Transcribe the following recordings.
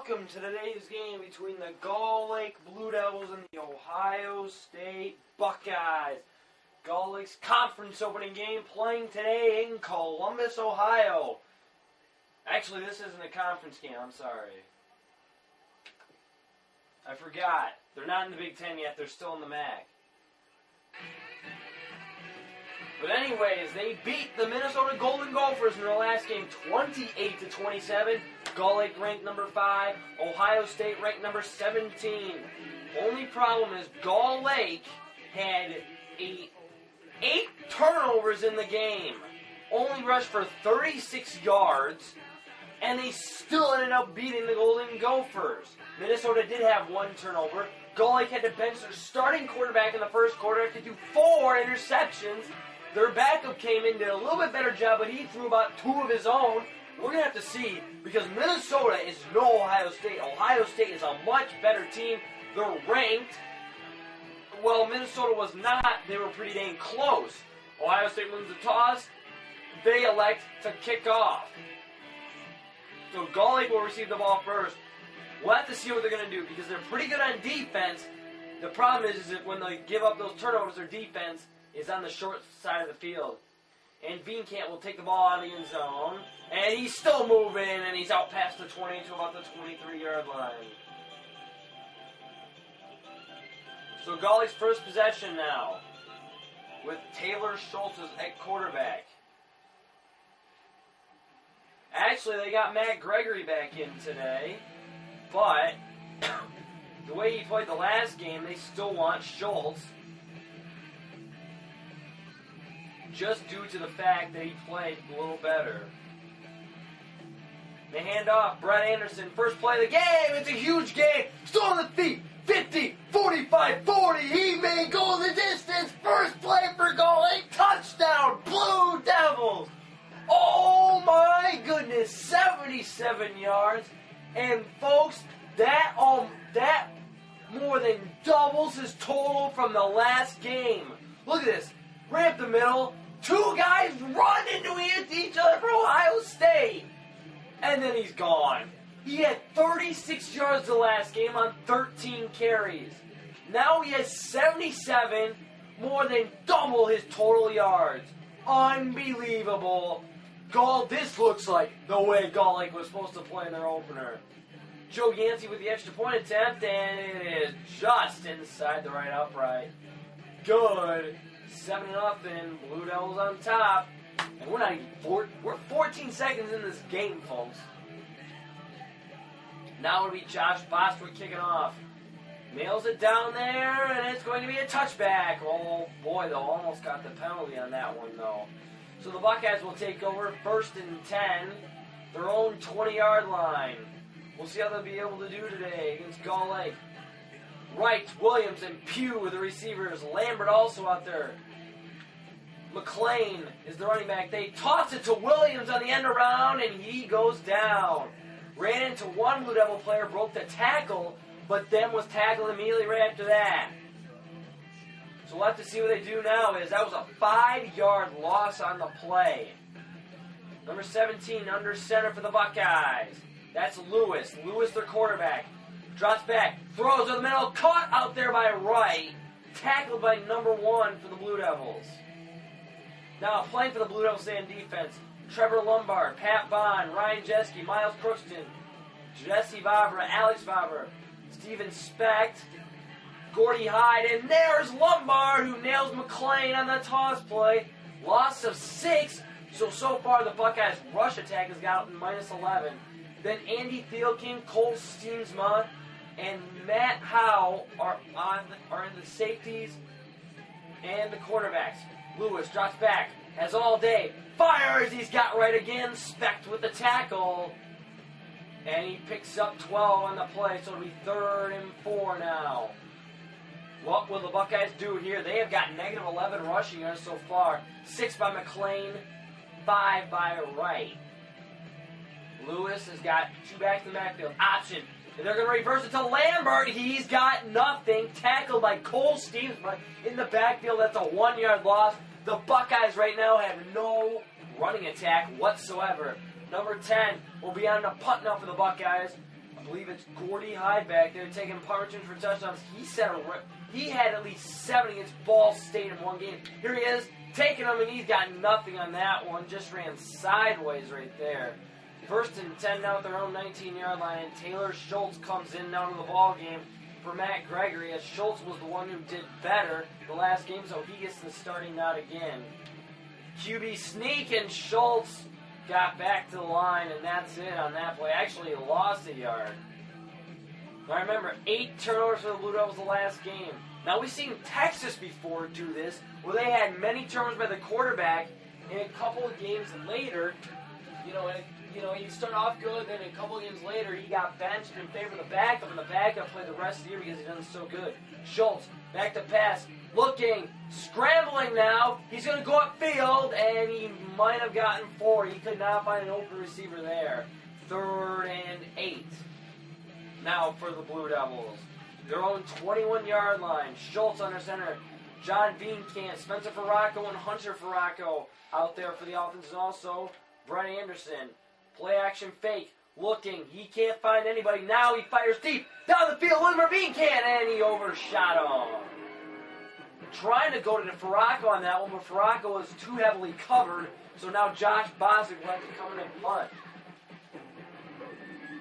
welcome to today's game between the Gull Lake Blue Devils and the Ohio State Buckeyes. Gull Lake's conference opening game playing today in Columbus, Ohio. Actually, this isn't a conference game, I'm sorry. I forgot. They're not in the Big Ten yet, they're still in the MAC. But anyways, they beat the Minnesota Golden Gophers in their last game 28-27. Gull Lake ranked number 5, Ohio State ranked number 17. Only problem is Gull Lake had 8 turnovers in the game. Only rushed for 36 yards, and they still ended up beating the Golden Gophers. Minnesota did have 1 turnover. Gull Lake had to bench their starting quarterback in the first quarter after do 4 interceptions. Their backup came in, did a little bit better job, but he threw about 2 of his own. We're going to have to see, because Minnesota is no Ohio State. Ohio State is a much better team. They're ranked. Well, Minnesota was not. They were pretty dang close. Ohio State wins the toss. They elect to kick off. So Gull Lake will receive the ball first. We'll have to see what they're going to do, because they're pretty good on defense. The problem is that when they give up those turnovers, their defense is on the short side of the field. And Veenkamp will take the ball out of the end zone. And he's still moving, and he's out past the 20 to about the 23-yard line. So Gull Lake's first possession now, with Taylor Schultz at quarterback. Actually, they got Matt Gregory back in today, but the way he played the last game, they still want Schultz, just due to the fact that he played a little better. They hand off Brett Anderson, first play of the game. It's a huge game. Still on the feet. 50, 45, 40. He may go the distance. First play for Gull Lake. Touchdown, Blue Devils. Oh my goodness, 77 yards. And folks, that more than doubles his total from the last game. Look at this. Right up the middle. 2 guys run into each other for Ohio State. And then he's gone. He had 36 yards the last game on 13 carries. Now he has 77, more than double his total yards. Unbelievable. This looks like the way Gull Lake was supposed to play in their opener. Joe Yancey with the extra point attempt, and it is just inside the right upright. Good. 7-0, Blue Devils on top. And we're not even we're 14 seconds in this game, folks. Now it'll be Josh Bostwick kicking off. Nails it down there, and it's going to be a touchback. Oh boy, they almost got the penalty on that one, though. So the Buckeyes will take over 1st and 10, their own 20-yard line. We'll see how they'll be able to do today against Gull Lake. Wright, Williams, and Pugh with the receivers. Lambert also out there. McLean is the running back. They toss it to Williams on the end around, and he goes down. Ran into one Blue Devil player, broke the tackle, but then was tackled immediately right after that. So we'll have to see what they do now. That was a 5-yard loss on the play. Number 17 under center for the Buckeyes. That's Lewis. Lewis, their quarterback. Drops back, throws in the middle, caught out there by Wright. Tackled by number 1 for the Blue Devils. Now playing for the Blue Devils in defense, Trevor Lombard, Pat Bond, Ryan Jeske, Miles Crookston, Jesse Vavra, Alex Vavra, Steven Specht, Gordy Hyde, and there's Lombard who nails McLean on the toss play. Loss of 6, so far the Buckeyes rush attack has got -11. Then Andy Thielking, Cole Steensma, and Matt Howe are in the safeties and the quarterbacks. Lewis drops back, has all day, fires, he's got right again, Specht with the tackle, and he picks up 12 on the play, so it'll be 3rd and 4 now. What will the Buckeyes do here? They have got -11 rushing yards so far, 6 by McLean, 5 by Wright. Lewis has got 2 backs in the backfield, option. And they're going to reverse it to Lambert. He's got nothing. Tackled by Cole Steensma in the backfield. That's a 1-yard loss. The Buckeyes right now have no running attack whatsoever. Number 10 will be on the punt now for the Buckeyes. I believe it's Gordy Hyde back there taking punt returns for touchdowns. He had at least 7 against Ball State in one game. Here he is, taking them, and he's got nothing on that one. Just ran sideways right there. 1st and 10 now at their own 19-yard line, and Taylor Schultz comes in now to the ball game for Matt Gregory, as Schultz was the one who did better the last game, so he gets the starting nod again. QB sneak, and Schultz got back to the line, and that's it on that play. Actually lost a yard. Now remember, 8 turnovers for the Blue Devils the last game. Now we've seen Texas before do this, where they had many turnovers by the quarterback, and a couple of games later, he started off good, then a couple of games later, he got benched in favor of the backup, and the backup played the rest of the year because he done so good. Schultz, back to pass, looking, scrambling now. He's going to go upfield, and he might have gotten 4. He could not find an open receiver there. 3rd and 8. Now for the Blue Devils. Their own 21-yard line. Schultz under center. John Veenkamp, Spencer Farraco, and Hunter Farraco out there for the offense, and also Brett Anderson. Play action fake. Looking. He can't find anybody. Now he fires deep. Down the field. Wilmer Veenkamp. And he overshot him. Trying to go to the Farraco on that one, but Farraco was too heavily covered. So now Josh Boswick will have to come in and punt.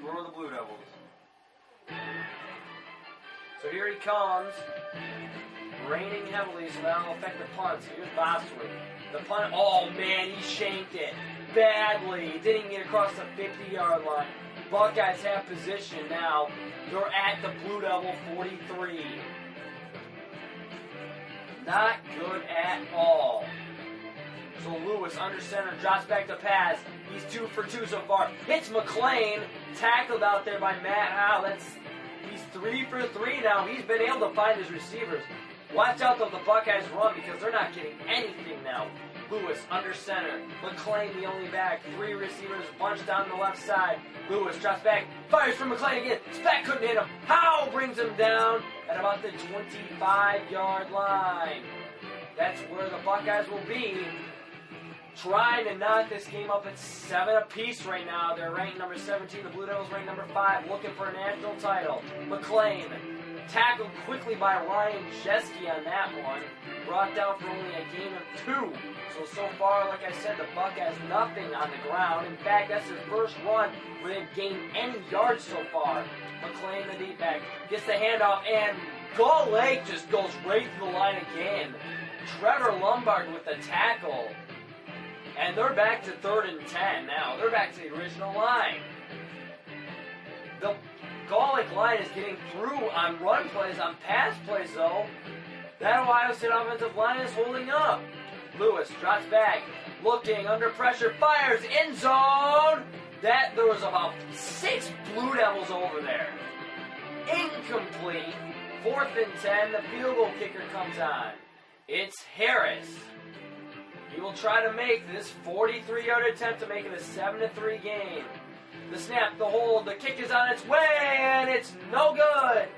For the Blue Devils. So here he comes. Raining heavily, so that'll affect the punt. So here's Boswick. The punt. Oh, man, he shanked it. Badly. Didn't even get across the 50-yard line. Buckeyes have position now. They're at the Blue Devil 43. Not good at all. So Lewis under center, drops back to pass. He's 2 for 2 so far. Hits McLean. Tackled out there by Matt Howe. He's 3 for 3 now. He's been able to find his receivers. Watch out though, the Buckeyes run because they're not getting anything now. Lewis under center. McLean the only back. 3 receivers bunched down the left side. Lewis drops back. Fires for McLean again. Speck couldn't hit him. Howe brings him down at about the 25-yard line. That's where the Buckeyes will be. Trying to knock this game up at 7 apiece right now. They're ranked number 17. The Blue Devils ranked number 5. Looking for a national title. McLean tackled quickly by Ryan Jeske on that one. Brought down for only a gain of 2. So far, like I said, the Buckeyes nothing on the ground. In fact, that's their first run where they've gained any yards so far. McLean, the deep back, gets the handoff, and Gull Lake just goes right through the line again. Trevor Lombard with the tackle. And they're back to 3rd and 10 now. They're back to the original line. The Gull Lake line is getting through on run plays, on pass plays, though. That Ohio State offensive line is holding up. Lewis drops back, looking, under pressure, fires, end zone. There was about 6 Blue Devils over there. Incomplete. 4th and 10, the field goal kicker comes on. It's Harris. He will try to make this 43-yard attempt to make it a 7-3 game. The snap, the hold, the kick is on its way, and it's no good.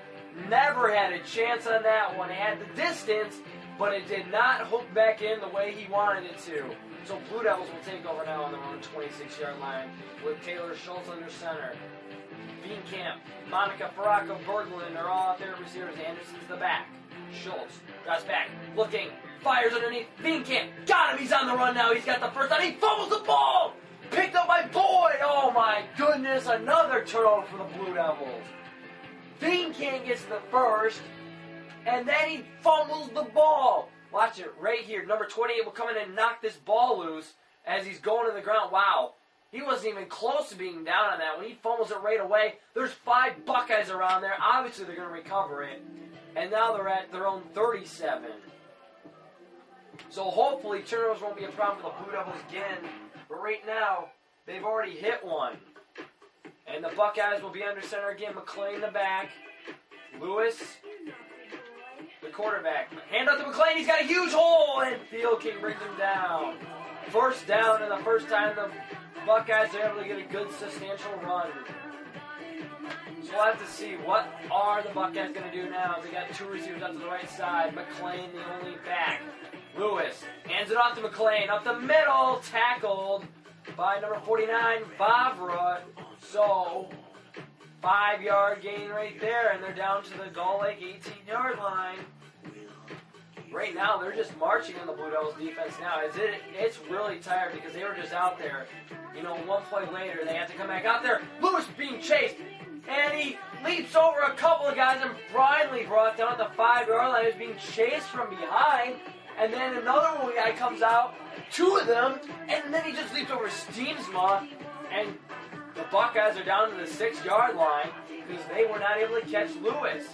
Never had a chance on that one. It had the distance, but it did not hook back in the way he wanted it to. So Blue Devils will take over now on their own 26-yard line with Taylor Schultz under center. Veenkamp, Monica, Farraco, Berglund are all out there at receivers. Anderson's the back. Schultz drops back, looking, fires underneath. Veenkamp got him. He's on the run now. He's got the first down. He fumbles the ball. Picked up by Boyd. Oh my goodness, another turnover for the Blue Devils. Veenkamp gets the first, and then he fumbles the ball. Watch it right here. Number 28 will come in and knock this ball loose as he's going to the ground. Wow. He wasn't even close to being down on that. When he fumbles it right away, there's 5 Buckeyes around there. Obviously, they're going to recover it. And now they're at their own 37. So hopefully, turnovers won't be a problem for the Blue Devils again. But right now, they've already hit one. And the Buckeyes will be under center again. McLean the back. Lewis, the quarterback. Hand out to McLean. He's got a huge hole. And Field King brings him down. First down, and the first time the Buckeyes are able to get a good substantial run. So we'll have to see what are the Buckeyes going to do now. They got 2 receivers out to the right side. McLean the only back. Lewis hands it off to McLean. Up the middle. Tackled by number 49, Vavra. So 5-yard gain right there, and they're down to the Gull Lake 18-yard line. Right now, they're just marching on the Blue Devils defense now. It's really tired because they were just out there. You know, one play later, they have to come back out there. Lewis being chased, and he leaps over a couple of guys and finally brought down at the 5-yard line. He's being chased from behind, and then another one guy comes out, 2 of them, and then he just leaps over Steamsma, and the Buckeyes are down to the 6-yard line because they were not able to catch Lewis.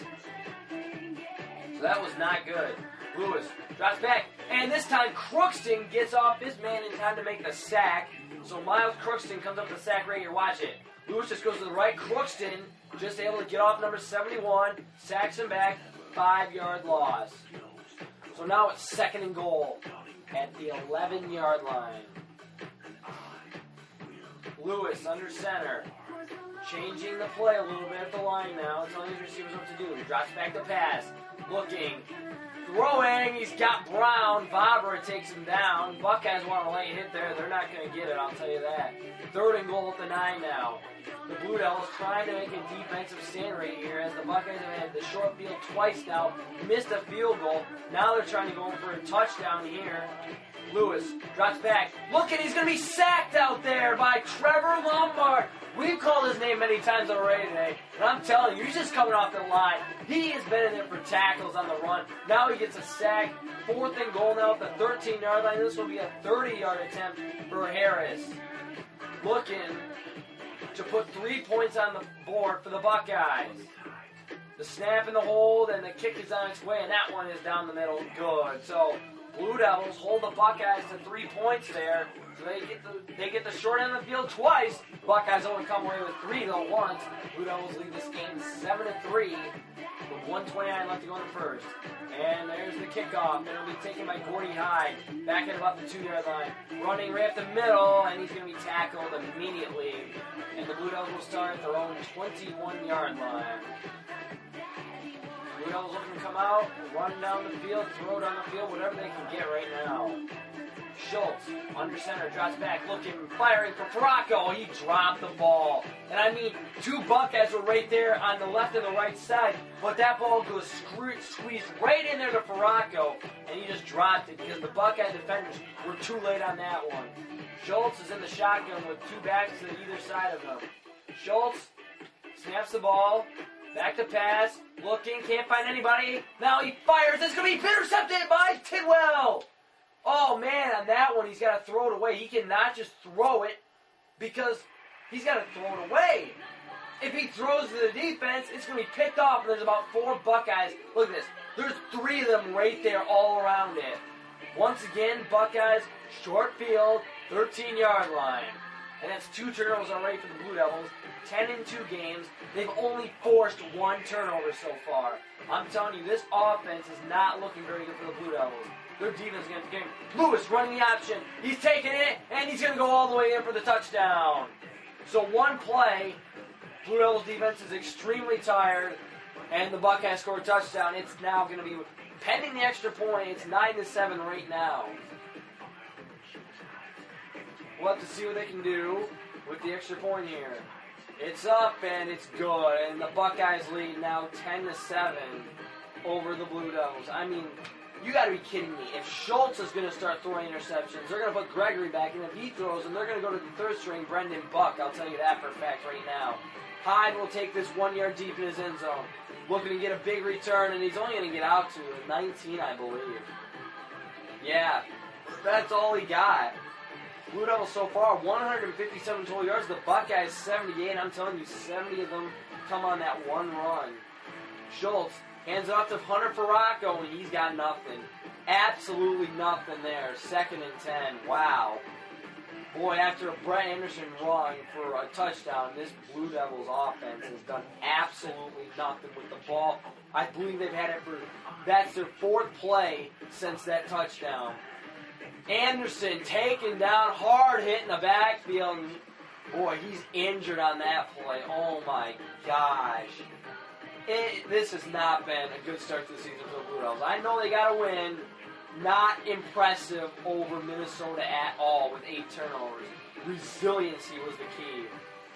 So that was not good. Lewis drops back, and this time Crookston gets off his man in time to make the sack. So Miles Crookston comes up with the sack right here. Watch it. Lewis just goes to the right. Crookston just able to get off number 71, sacks him back, 5-yard loss. So now it's 2nd and goal at the 11-yard line. Lewis under center, changing the play a little bit at the line now, telling his receivers what to do. He drops back the pass, looking, throwing, he's got Brown. Vavra takes him down. Buckeyes want a late hit there. They're not going to get it, I'll tell you that. 3rd and goal at the 9 now. The Blue Devils trying to make a defensive stand right here as the Buckeyes have had the short field twice now, missed a field goal. Now they're trying to go in for a touchdown here. Lewis drops back. Look, and he's going to be sacked out there by Trevor Lombard. We've called his name many times already today, and I'm telling you, he's just coming off the line. He has been in there for tackles on the run. Now he gets a sack. 4th and goal now at the 13-yard line. This will be a 30-yard attempt for Harris. Looking to put 3 points on the board for the Buckeyes. The snap and the hold, and the kick is on its way, and that one is down the middle. Good. So Blue Devils hold the Buckeyes to 3 points there. So they get the short end of the field twice. Buckeyes only come away with 3 though once. Blue Devils lead this game 7-3 with 1:29 left to go in the first. And there's the kickoff, and it'll be taken by Gordy Hyde. Back at about the 2-yard line. Running right up the middle, and he's going to be tackled immediately. And the Blue Devils will start at their own 21-yard line. Blue Devils looking to come out, run down the field, throw down the field, whatever they can get right now. Schultz, under center, drops back, looking, firing for Ferraco. He dropped the ball. And I mean, 2 Buckeyes were right there on the left and the right side, but that ball goes squeezed right in there to Ferraco, and he just dropped it because the Buckeye defenders were too late on that one. Schultz is in the shotgun with 2 backs to either side of him. Schultz snaps the ball. Back to pass. Looking. Can't find anybody. Now he fires. It's going to be intercepted by Tidwell. Oh, man. On that one, he's got to throw it away. He cannot just throw it because he's got to throw it away. If he throws to the defense, it's going to be picked off. And there's about 4 Buckeyes. Look at this. There's 3 of them right there all around it. Once again, Buckeyes, short field, 13-yard line. And that's 2 turnovers already for the Blue Devils. 10 in 2 games. They've only forced 1 turnover so far. I'm telling you, this offense is not looking very good for the Blue Devils. Their defense is going to get Lewis running the option. He's taking it, and he's going to go all the way in for the touchdown. So 1 play, Blue Devils defense is extremely tired, and the Buckeyes score a touchdown. It's now going to be, pending the extra point, it's 9-7 right now. We'll have to see what they can do with the extra point here. It's up and it's good, and the Buckeyes lead now 10-7 over the Blue Devils. I mean, you got to be kidding me. If Schultz is going to start throwing interceptions, they're going to put Gregory back, and if he throws them, they're going to go to the 3rd string, Brendan Buck. I'll tell you that for a fact right now. Hyde will take this 1 yard deep in his end zone, looking to get a big return, and he's only going to get out to 19, I believe. Yeah, that's all he got. Blue Devils so far, 157 total yards. The Buckeyes, 78. I'm telling you, 70 of them come on that one run. Schultz hands it off to Hunter Ferraco, and he's got nothing. Absolutely nothing there. 2nd and 10. Wow. Boy, after a Brett Anderson run for a touchdown, this Blue Devils offense has done absolutely nothing with the ball. I believe they've had it for, that's their 4th play since that touchdown. Anderson taken down, hard hit in the backfield. Boy, he's injured on that play. Oh my gosh. This has not been a good start to the season for the Blue Devils. I know they got a win. Not impressive over Minnesota at all with 8 turnovers. Resiliency was the key.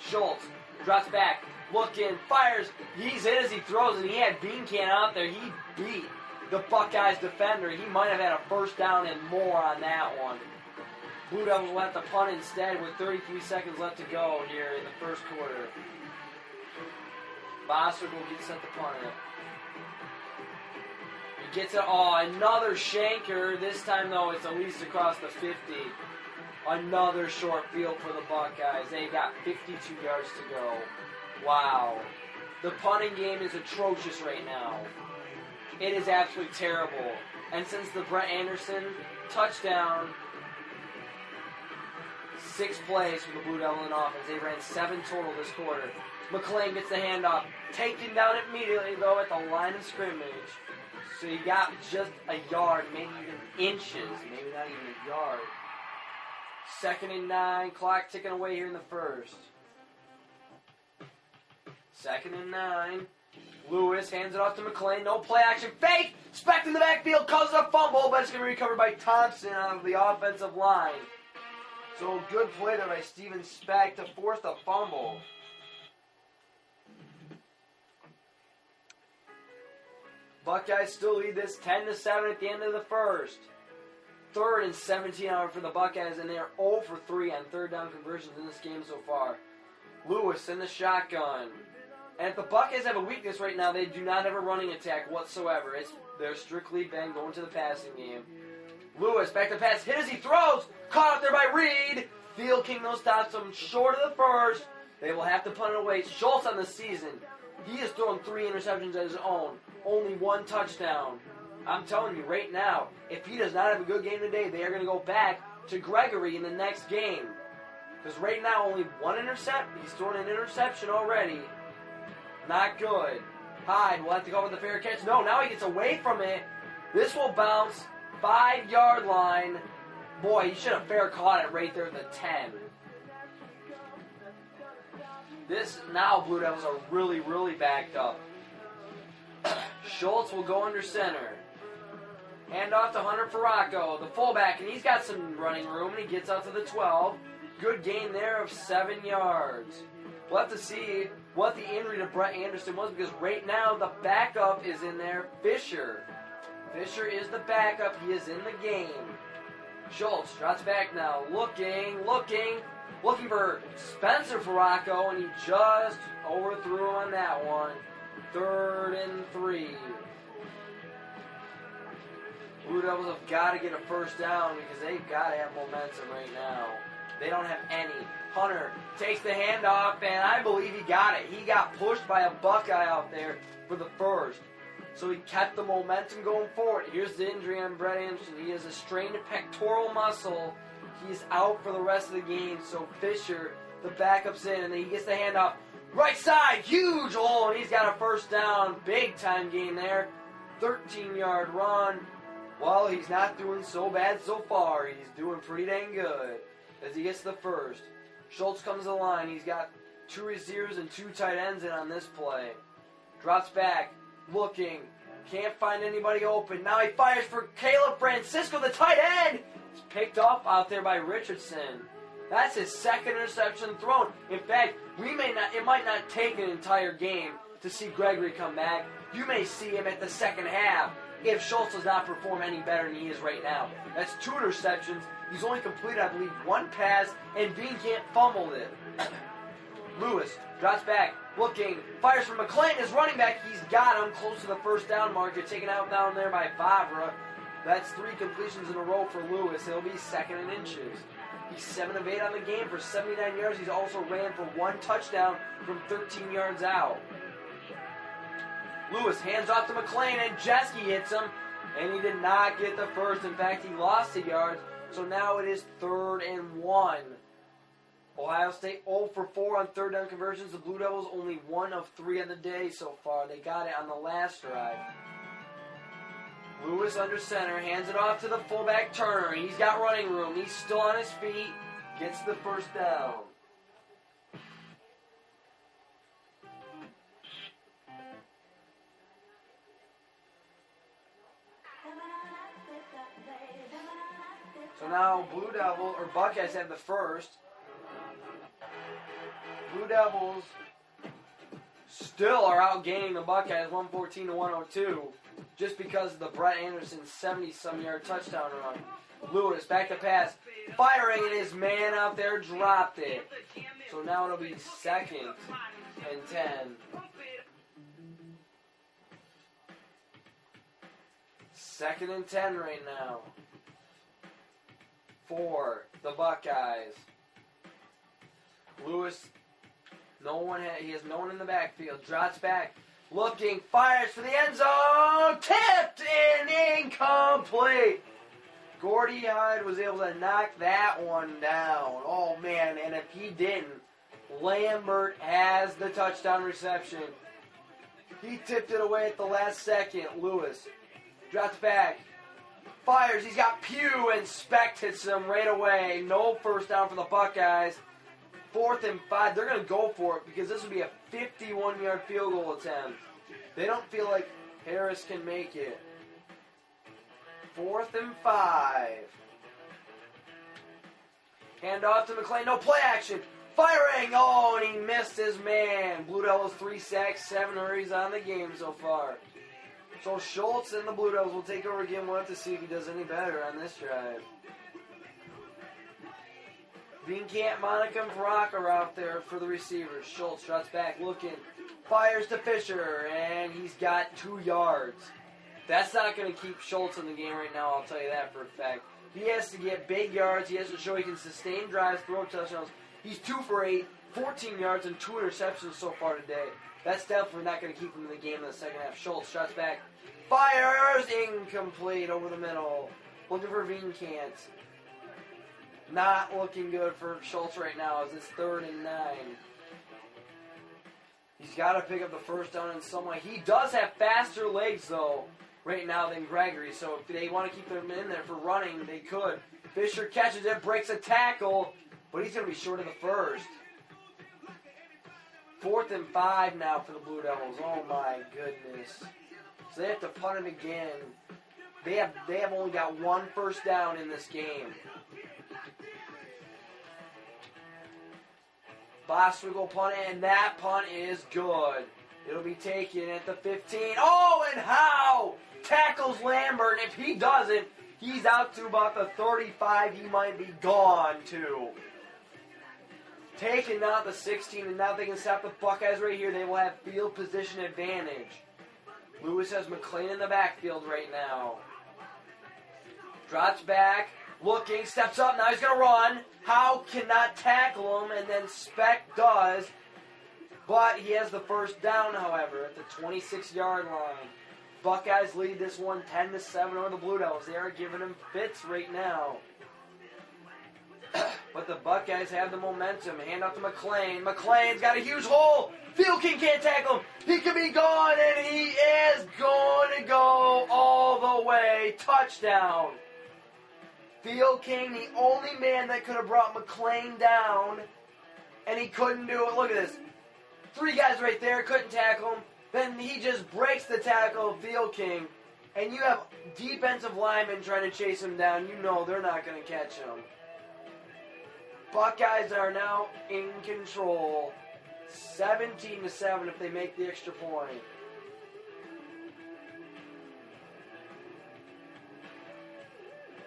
Schultz drops back, looking, fires. He's in as he throws, and he had Bean Can out there. He beat the Buckeyes defender. He might have had a first down and more on that one. Blue Devils will have to punt instead with 33 seconds left to go here in the first quarter. Bossert will get set to punt it. He gets it. Oh, another shanker. This time, though, it's at least across the 50. Another short field for the Buckeyes. They got 52 yards to go. Wow. The punting game is atrocious right now. It is absolutely terrible. And since the Brett Anderson touchdown, 6 plays for the Blue Devil in offense. They ran 7 total this quarter. McLean gets the handoff. Taken down immediately, though, at the line of scrimmage. So he got just a yard, maybe even inches. Maybe not even a yard. 2nd and 9. Clock ticking away here in the first. 2nd and 9. Lewis hands it off to McLean. No play action. Fake! Speck in the backfield. Causes a fumble, but it's going to be recovered by Thompson on the offensive line. So good play there by Steven Speck to force the fumble. Buckeyes still lead this 10-7 at the end of the first. 3rd and 17 for the Buckeyes, and they are 0 for 3 on third down conversions in this game so far. Lewis in the shotgun. And if the Buckeyes have a weakness right now, they do not have a running attack whatsoever. They're strictly been going to the passing game. Lewis back to pass, hit as he throws. Caught up there by Reed. Field King though stops him short of the first. They will have to punt it away. Schultz on the season. He has thrown 3 interceptions of his own. Only 1 touchdown. I'm telling you right now, if he does not have a good game today, they are going to go back to Gregory in the next game. Because right now, only 1 intercept. He's thrown an interception already. Not good. Hyde will have to go with the fair catch. No, now he gets away from it. This will bounce 5-yard line. Boy, he should have fair caught it right there at the 10. This, now Blue Devils are really, really backed up. Schultz will go under center. Hand off to Hunter Farraco, the fullback, and he's got some running room, and he gets out to the 12. Good gain there of 7 yards. We'll have to see what the injury to Brett Anderson was, because right now the backup is in there, Fisher. Fisher is the backup. He is in the game. Schultz drops back now, looking for Spencer Farraco, and he just overthrew him on that one. 3rd and 3. Blue Devils have got to get a first down because they've got to have momentum right now. They don't have any. Hunter takes the handoff, and I believe he got it. He got pushed by a Buckeye out there for the first. So he kept the momentum going forward. Here's the injury on Brett Anderson. He has a strained pectoral muscle. He's out for the rest of the game. So Fisher, the backup's in, and then he gets the handoff. Right side, huge hole, and he's got a first down. Big time game there. 13-yard run. Well, he's not doing so bad so far. He's doing pretty dang good as he gets the first. Schultz comes to the line. He's got 2 receivers and 2 tight ends in on this play. Drops back, looking. Can't find anybody open. Now he fires for Caleb Francisco, the tight end. He's picked up out there by Richardson. That's his 2nd interception thrown. In fact, it might not take an entire game to see Gregory come back. You may see him at the second half if Schultz does not perform any better than he is right now. That's 2 interceptions. He's only completed, I believe, 1 pass, and Bean can't fumble it. Lewis drops back, looking, fires for McLean, his running back. He's got him close to the first down marker, taken out down there by Favre. That's 3 completions in a row for Lewis. He'll be 2nd and inches. He's 7 of 8 on the game for 79 yards. He's also ran for 1 touchdown from 13 yards out. Lewis hands off to McLean, and Jeske hits him, and he did not get the first. In fact, he lost the yards, so now it is 3rd and 1. Ohio State 0 for 4 on third down conversions. The Blue Devils only 1 of 3 on the day so far. They got it on the last drive. Lewis under center, hands it off to the fullback Turner. He's got running room. He's still on his feet. Gets the first down. So now Buckeyes have the first. Blue Devils still are outgaining the Buckeyes 114 to 102 just because of the Brett Anderson 70-some yard touchdown run. Lewis back to pass, firing, and his man out there dropped it. So now it'll be 2nd and 10. 2nd and 10 right now for the Buckeyes. Lewis, he has no one in the backfield. Drops back, looking, fires for the end zone, tipped and incomplete. Gordy Hyde was able to knock that one down. Oh man, and if he didn't, Lambert has the touchdown reception. He tipped it away at the last second. Lewis drops back, fires, he's got Pugh, and Specht hits him right away. No first down for the Buckeyes. 4th and 5, they're going to go for it because this would be a 51-yard field goal attempt. They don't feel like Harris can make it. 4th and 5. Hand off to McLean, no play action. Firing, oh, and he missed his man. Blue Devils 3 sacks, 7 hurries on the game so far. So Schultz and the Blue Devils will take over again. We'll have to see if he does any better on this drive. Vinkamp, Monica, and Faraka are out there for the receivers. Schultz drops back, looking, fires to Fisher, and he's got 2 yards. That's not going to keep Schultz in the game right now, I'll tell you that for a fact. He has to get big yards. He has to show he can sustain drives, throw touchdowns. He's 2 for 8, 14 yards, and 2 interceptions so far today. That's definitely not going to keep him in the game in the second half. Schultz drops back, fires, incomplete over the middle. Looking for Vinkamp. Not looking good for Schultz right now as it's 3rd and 9. He's got to pick up the first down in some way. He does have faster legs, though, right now than Gregory. So if they want to keep him in there for running, they could. Fisher catches it, breaks a tackle, but he's going to be short of the first. 4th and 5 now for the Blue Devils. Oh, my goodness. So they have to punt it again. They have only got 1 first down in this game. Bostwick punt it, and that punt is good. It'll be taken at the 15. Oh, and how? Tackles Lambert, and if he doesn't, he's out to about the 35. He might be gone, too. Taken out the 16, and now they can stop the Buckeyes right here. They will have field position advantage. Lewis has McLean in the backfield right now. Drops back, looking, steps up, now he's going to run. Howe cannot tackle him, and then Specht does. But he has the first down, however, at the 26-yard line. Buckeyes lead this one 10-7 over the Blue Devils. They are giving him fits right now. But the Buckeyes have the momentum. Hand off to McLean. McLean's got a huge hole. Field King can't tackle him. He could be gone, and he is going to go all the way. Touchdown. Field King, the only man that could have brought McLean down, and he couldn't do it. Look at this. 3 guys right there, couldn't tackle him. Then he just breaks the tackle of Field King, and you have defensive linemen trying to chase him down. You know they're not going to catch him. Buckeyes are now in control. 17-7 if they make the extra point.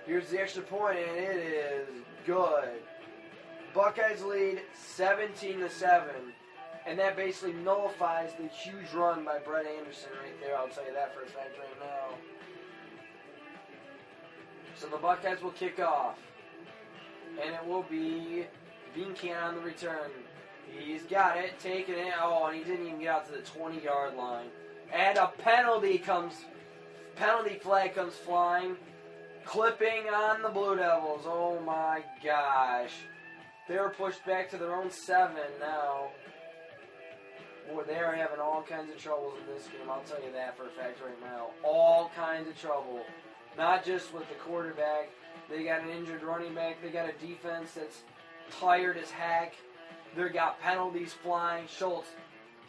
Here's the extra point, and it is good. Buckeyes lead 17-7, and that basically nullifies the huge run by Brett Anderson right there. I'll tell you that for a fact right now. So the Buckeyes will kick off, and it will be Vinkamp on the return. He's got it, taking it. Oh, and he didn't even get out to the 20-yard line. And a penalty flag comes flying. Clipping on the Blue Devils. Oh my gosh. They're pushed back to their own 7 now. Boy, they are having all kinds of troubles in this game. I'll tell you that for a fact right now. All kinds of trouble. Not just with the quarterback. They got an injured running back. They got a defense that's tired as heck. They got penalties flying. Schultz,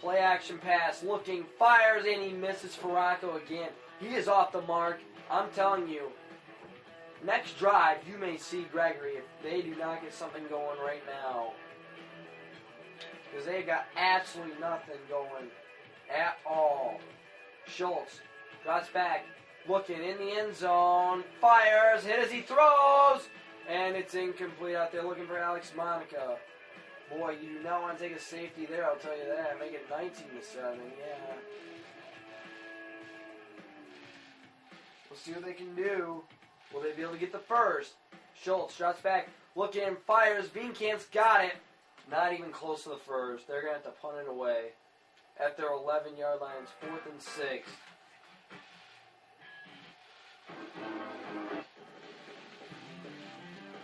play action pass, looking, fires, and he misses Farraco again. He is off the mark. I'm telling you. Next drive, you may see Gregory if they do not get something going right now. Because they've got absolutely nothing going. at all. Schultz drops back, looking in the end zone, fires, hit as he throws, and it's incomplete out there looking for Alex Monica. Boy, you do not want to take a safety there, I'll tell you that. Make it 19-7, yeah. We'll see what they can do. Will they be able to get the first? Schultz drops back, looking, fires, Beancamp's got it. Not even close to the first. They're going to have to punt it away at their 11-yard line. It's 4th and 6.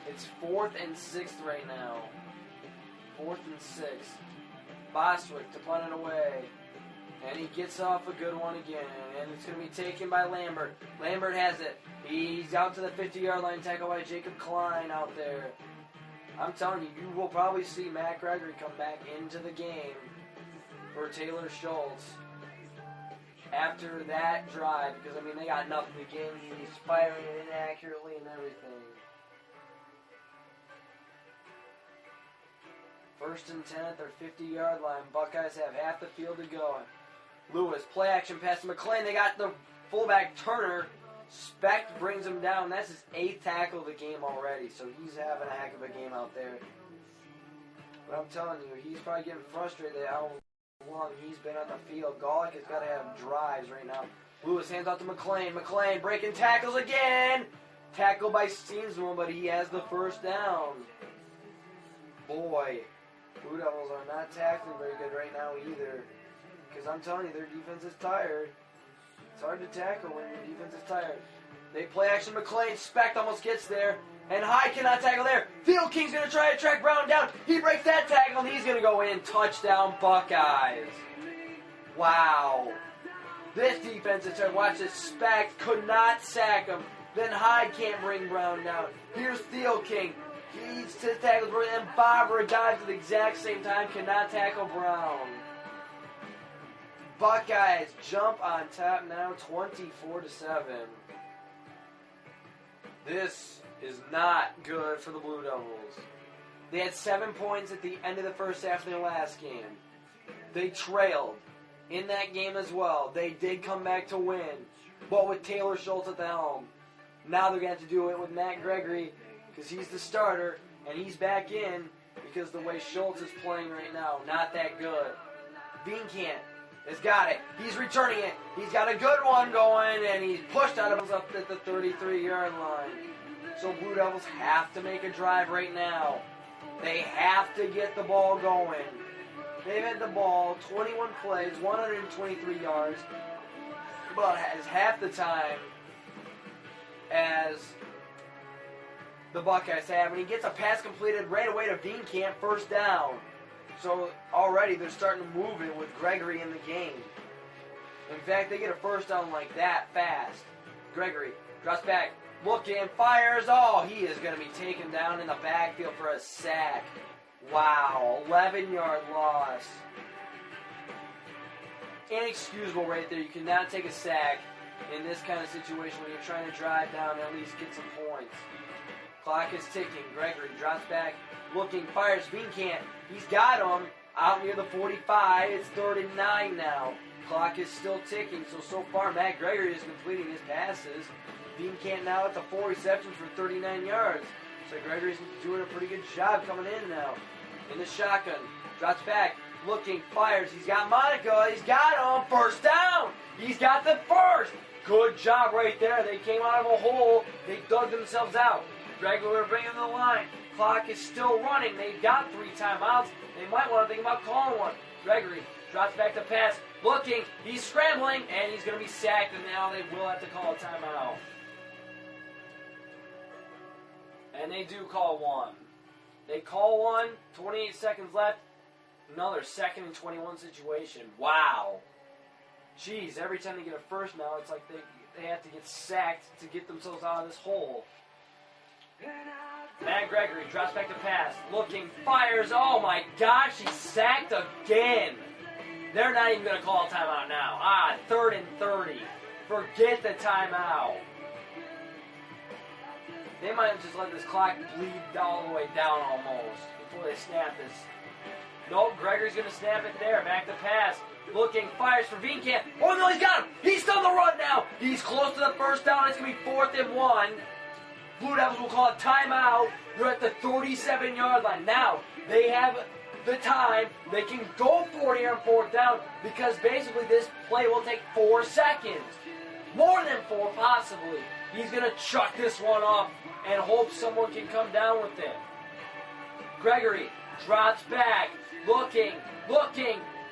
It's 4th and 6 right now. 4th and 6. Bostwick to punt it away. And he gets off a good one again. And it's going to be taken by Lambert. Lambert has it. He's out to the 50-yard line, tackled by Jacob Klein out there. I'm telling you, you will probably see Matt Gregory come back into the game for Taylor Schultz after that drive. Because, I mean, they got nothing to gain. He's firing it inaccurately and everything. 1st and 10 at their 50-yard line. Buckeyes have half the field to go. Lewis, play action pass to McLean. They got the fullback Turner. Speck brings him down. That's his 8th tackle of the game already, so he's having a heck of a game out there. But I'm telling you, he's probably getting frustrated at how long he's been on the field. Gull Lake has got to have drives right now. Lewis hands out to McLean. McLean breaking tackles again. Tackled by Steensma, but he has the first down. Boy, Blue Devils are not tackling very good right now either. Because I'm telling you, their defense is tired. It's hard to tackle when your defense is tired. They play action McLean. Specht almost gets there. And Hyde cannot tackle there. Field King's going to try to track Brown down. He breaks that tackle, and he's going to go in. Touchdown, Buckeyes. Wow. This defense is tired. Watch this. Specht could not sack him. Then Hyde can't bring Brown down. Here's Theo King. He's to tackle Brown, and Barbara dives at the exact same time. Cannot tackle Brown. Buckeyes jump on top now, 24-7. This is not good for the Blue Devils. They had 7 points at the end of the first half of their last game. They trailed in that game as well. They did come back to win, but with Taylor Schultz at the helm. Now they're going to have to do it with Matt Gregory because he's the starter, and he's back in because the way Schultz is playing right now, not that good. Beankamp has got it. He's returning it. He's got a good one going, and he's pushed out of him up at the 33-yard line. So Blue Devils have to make a drive right now. They have to get the ball going. They've had the ball 21 plays, 123 yards, about as half the time as the Buckeyes have. And he gets a pass completed right away to Beankamp, first down. So already they're starting to move it with Gregory in the game. In fact, they get a first down like that fast. Gregory drops back, looking, fires. Oh, he is going to be taken down in the backfield for a sack. Wow, 11-yard loss. Inexcusable right there. You cannot take a sack in this kind of situation when you're trying to drive down and at least get some points. Clock is ticking. Gregory drops back, looking, fires. Beankamp, he's got him out near the 45. It's 3rd and 9 now. Clock is still ticking. So far, Matt Gregory is completing his passes. Beankamp now at the 4 receptions for 39 yards. So Gregory's doing a pretty good job coming in now. In the shotgun, drops back, looking, fires. He's got Monica. He's got him. First down. He's got the first. Good job right there. They came out of a hole. They dug themselves out. Gregory will bring him to the line. Clock is still running. They've got 3 timeouts. They might want to think about calling one. Gregory drops back to pass. Looking. He's scrambling. And he's going to be sacked. And now they will have to call a timeout. And they do call one. They call one. 28 seconds left. Another 2nd and 21 situation. Wow. Jeez, every time they get a first now, it's like they have to get sacked to get themselves out of this hole. Matt Gregory drops back to pass. Looking, fires. Oh my gosh, he's sacked again. They're not even going to call a timeout now. 3rd and 30. Forget the timeout. They might have just let this clock bleed all the way down almost before they snap this. Nope, Gregory's going to snap it there. Back to pass. Looking, fires for Vinkamp. Oh no, he's got him! He's still on the run now! He's close to the first down. It's going to be 4th and 1. Blue Devils will call a timeout. They're at the 37-yard line. Now, they have the time. They can go for it here on 4th down because basically this play will take 4 seconds. More than 4, possibly. He's going to chuck this one off and hope someone can come down with it. Gregory drops back, looking,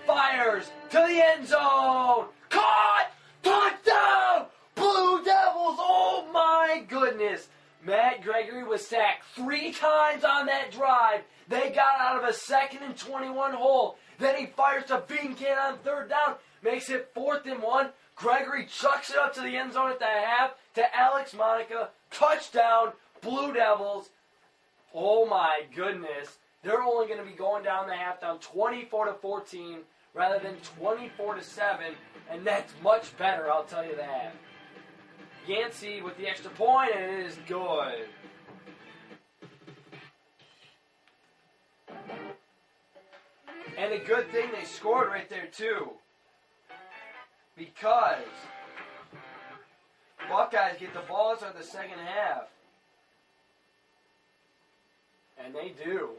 fires to the end zone. Caught! Touchdown! Blue Devils! Oh my goodness! Matt Gregory was sacked 3 times on that drive. They got out of a 2nd and 21 hole. Then he fires to Beancan on 3rd down. Makes it 4th and 1. Gregory chucks it up to the end zone at the half to Alex Monica. Touchdown, Blue Devils. Oh my goodness. They're only going to be going down the half down 24-14 rather than 24-7. And that's much better, I'll tell you that. Yancey with the extra point, and it is good. And a good thing they scored right there, too. Because Buckeyes get the ball start the second half. And they do.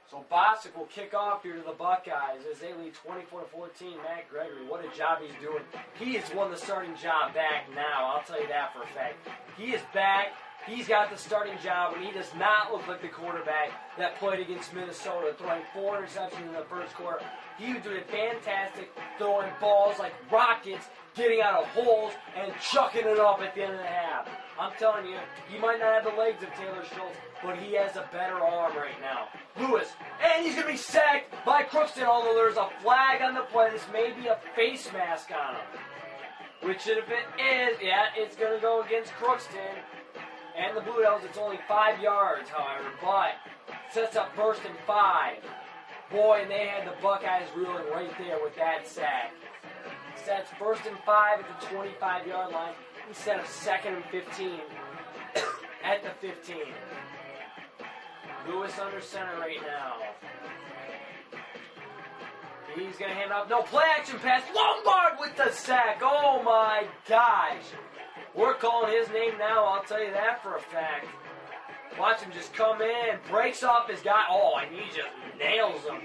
So Bostic will kick off here to the Buckeyes as they lead 24-14. Matt Gregory, what a job he's doing. He has won the starting job back now. I'll tell you that for a fact. He is back. He's got the starting job, and he does not look like the quarterback that played against Minnesota, throwing 4 interceptions in the first quarter. He was doing fantastic, throwing balls like rockets, getting out of holes, and chucking it up at the end of the half. I'm telling you, he might not have the legs of Taylor Schultz, but he has a better arm right now. Lewis, and he's going to be sacked by Crookston, although there's a flag on the play. This may be a face mask on him. Which if it is, yeah, it's going to go against Crookston. And the Blue Devils, it's only 5 yards, however, but sets up 1st and 5. Boy, and they had the Buckeyes reeling right there with that sack. Sets 1st and 5 at the 25-yard line instead of 2nd and 15 at the 15. Lewis under center right now. He's going to hand off. No, play action pass. Lombard with the sack. Oh, my gosh. We're calling his name now, I'll tell you that for a fact. Watch him just come in, breaks off his guy. Oh, and he just nails him.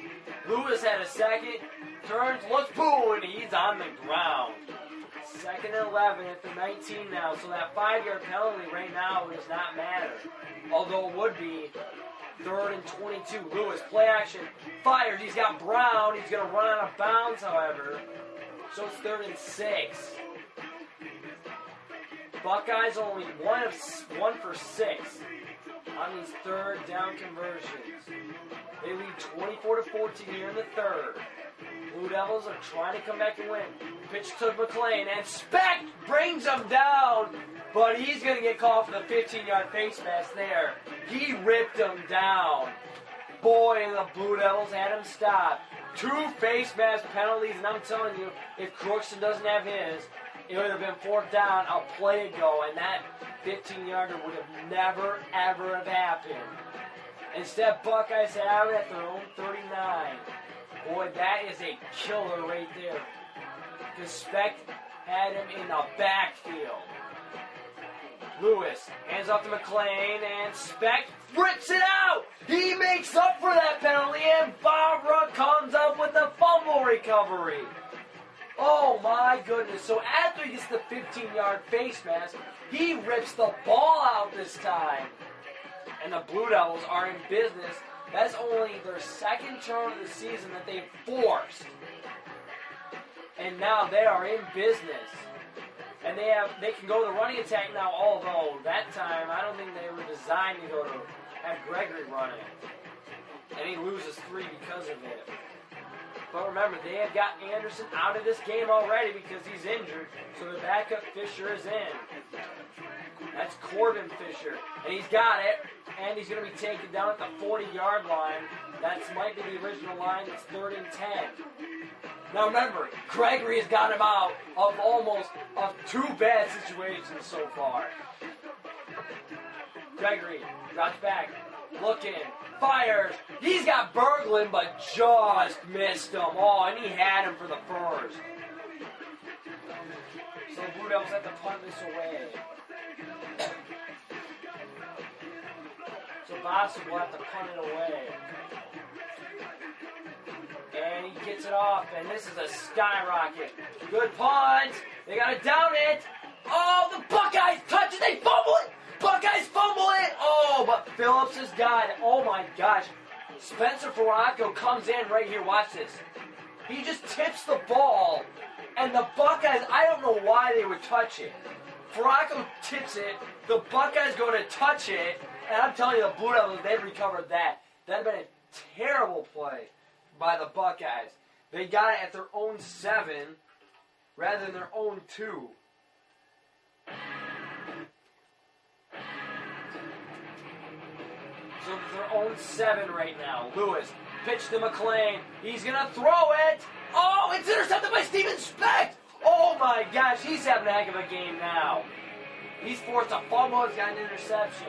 Lewis had a second, turns, looks, boom, and he's on the ground. 2nd and 11 at the 19 now, so that 5-yard penalty right now does not matter. Although it would be 3rd and 22. Lewis, play action, fires. He's got Brown. He's going to run out of bounds, however. So it's 3rd and 6. Buckeyes only 1 for 6 on these 3rd down conversions. They lead 24-14 here in the 3rd. Blue Devils are trying to come back and win. Pitch to McLean, and Speck brings him down, but he's going to get called for the 15-yard face mask there. He ripped him down. Boy, and the Blue Devils had him stopped. 2 face mask penalties, and I'm telling you, if Crookston doesn't have his, it would have been 4th down, a play ago, and that 15-yarder would have never, ever have happened. Instead, Buckeyes have it at their own 39. Boy, that is a killer right there. Because Speck had him in the backfield. Lewis hands off to McLean, and Speck rips it out. He makes up for that penalty, and Barbara comes up with a fumble recovery. Oh my goodness. So after he gets the 15-yard face mask, he rips the ball out this time. And the Blue Devils are in business. That's only their 2nd turn of the season that they've forced. And now they are in business. And they can go to the running attack now, although that time I don't think they were designed to go to have Gregory run it. And he loses 3 because of it. But remember, they have got Anderson out of this game already because he's injured. So the backup Fisher is in. That's Corbin Fisher. And he's got it. And he's going to be taken down at the 40-yard line. That might be the original line. It's 3rd and 10. Now remember, Gregory has got him out of 2 bad situations so far. Gregory drops back. Looking, fires. He's got Berglund, but just missed him. Oh, and he had him for the first. So the Blue Devils have to punt this away. So Boston will have to punt it away. And he gets it off, and this is a skyrocket. Good punt. They got to down it. Oh, the Buckeyes touch it. They fumble it. Buckeyes fumble it. Oh, but Phillips has got it. Oh, my gosh. Spencer Ferracco comes in right here. Watch this. He just tips the ball, and the Buckeyes, I don't know why they would touch it. Ferracco tips it. The Buckeyes go to touch it, and I'm telling you, the Blue Devils, they've recovered that. That would have been a terrible play by the Buckeyes. They got it at their own 7 rather than their own 2. So their own 7 right now. Lewis, pitch to McLean. He's going to throw it. Oh, it's intercepted by Steven Specht. Oh my gosh, he's having a heck of a game now. He's forced a fumble. He's got an interception.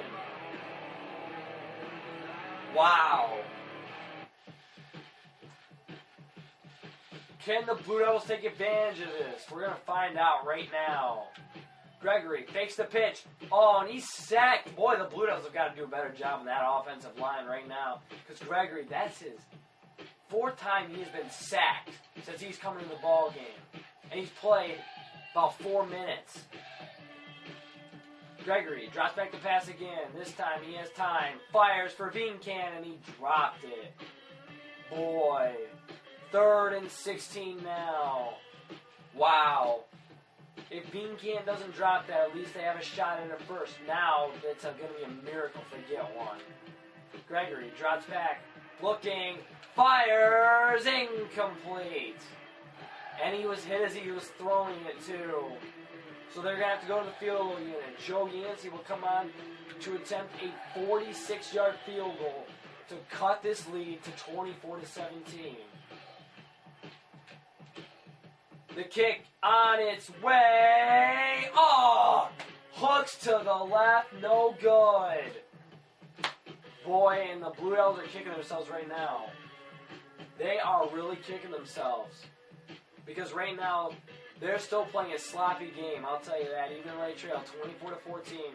Wow. Can the Blue Devils take advantage of this? We're going to find out right now. Gregory fakes the pitch. Oh, and he's sacked. Boy, the Blue Devils have got to do a better job on that offensive line right now. Because Gregory, that's his 4th time he has been sacked since he's come into the ball game. And he's played about 4 minutes. Gregory drops back to pass again. This time he has time. Fires for Vincan, and he dropped it. Boy. 3rd and 16 now. Wow. If Vincan doesn't drop that, at least they have a shot at it first. Now, it's going to be a miracle if they get one. Gregory drops back. Looking. Fires. Incomplete. And he was hit as he was throwing it, too. So they're going to have to go to the field goal unit. Joe Yancey will come on to attempt a 46-yard field goal to cut this lead to 24-17. The kick on its way. Oh! Hooks to the left. No good. Boy, and the Blue Devils are kicking themselves right now. They are really kicking themselves. Because right now, they're still playing a sloppy game. I'll tell you that. Even right trail, 24-14.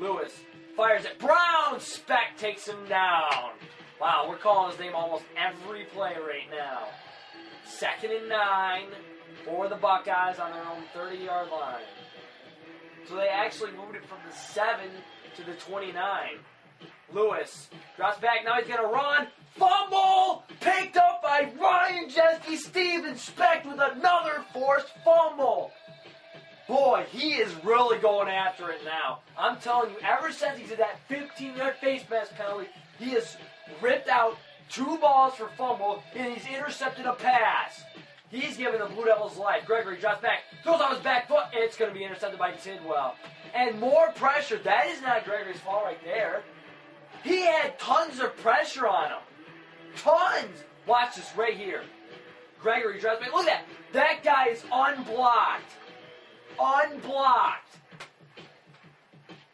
Lewis fires it. Brown! Specht takes him down. Wow, we're calling his name almost every play right now. 2nd and 9. For the Buckeyes on their own 30-yard line. So they actually moved it from the 7 to the 29. Lewis drops back. Now he's going to run. Fumble! Picked up by Ryan Jeske. Steven Specht with another forced fumble. Boy, he is really going after it now. I'm telling you, ever since he did that 15-yard face mask penalty, he has ripped out 2 balls for fumble, and he's intercepted a pass. He's giving the Blue Devils life. Gregory drops back, throws on his back foot, and it's going to be intercepted by Tidwell. And more pressure. That is not Gregory's fault right there. He had tons of pressure on him. Tons. Watch this right here. Gregory drops back. Look at that. That guy is unblocked. Unblocked.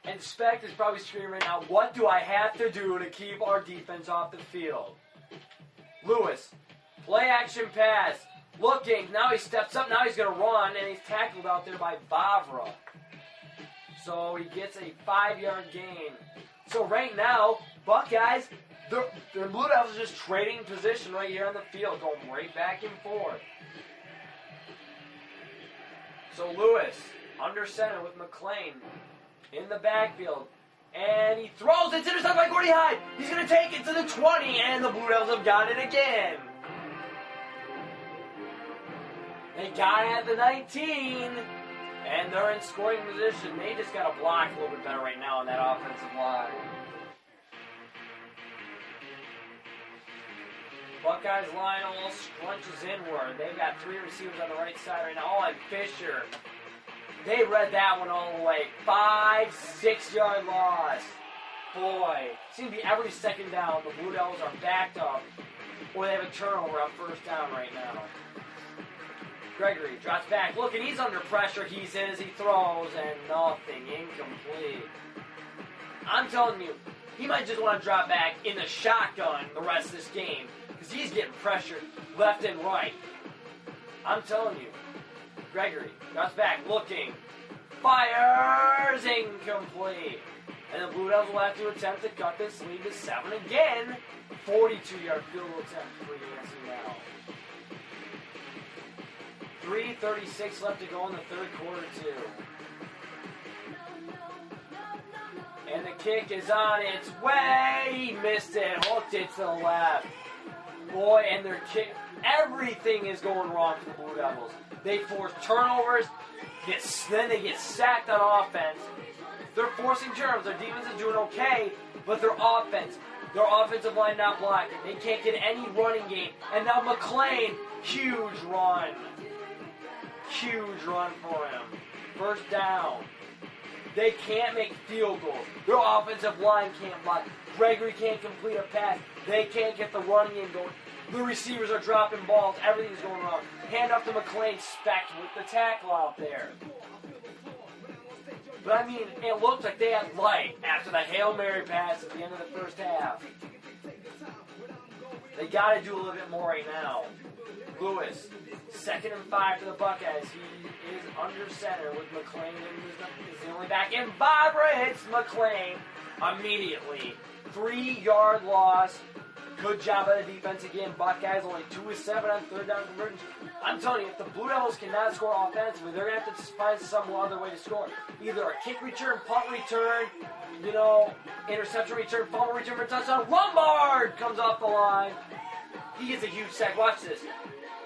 And Specht is probably screaming right now, what do I have to do to keep our defense off the field? Lewis, play action pass. Looking, now he steps up, now he's going to run, and he's tackled out there by Vavra. So he gets a 5-yard gain. So right now, Buckeyes, the Blue Devils are just trading position right here on the field, going right back and forth. So Lewis, under center with McLean, in the backfield. And he throws, it's intercepted by Gordy Hyde. He's going to take it to the 20, and the Blue Devils have got it again. They got it at the 19, and they're in scoring position. They just got to block a little bit better right now on that offensive line. Buckeyes line all scrunches inward. They've got 3 receivers on the right side right now. Oh, and Fisher. They read that one all the way. 5-6-yard loss. Boy, seems to be every second down. The Blue Devils are backed up, or they have a turnover on 1st down right now. Gregory drops back. Look, and he's under pressure. He's in as he throws, and nothing. Incomplete. I'm telling you, he might just want to drop back in the shotgun the rest of this game because he's getting pressured left and right. I'm telling you, Gregory drops back, looking, fires, incomplete. And the Blue Devils will have to attempt to cut this lead to 7 again. 42-yard field goal attempt for UNC now. 3:36 left to go in the third quarter, too. And the kick is on its way. He missed it, hooked it to the left. Boy, and their kick, everything is going wrong for the Blue Devils. They force turnovers, then they get sacked on offense. They're forcing turnovers. Their defense is doing okay, but their offensive line not blocking. They can't get any running game. And now McLean, huge run. Huge run for him. First down. They can't make field goals. Their offensive line can't block. Gregory can't complete a pass. They can't get the running game going. The receivers are dropping balls. Everything's going wrong. Hand off to McLean, Speck with the tackle out there. But I mean, it looked like they had light after the Hail Mary pass at the end of the first half. They got to do a little bit more right now. Lewis, 2nd and 5 to the Buckeyes. He is under center with McLean is the only back. And Barbara hits McLean immediately. 3-yard loss. Good job by the defense again. Buckeyes only 2 of 7 on third down conversions. I'm telling you, if the Blue Devils cannot score offensively, they're going to have to find some other way to score. Either a kick return, punt return, interception return, fumble return for a touchdown. Lombard comes off the line. He gets a huge sack. Watch this.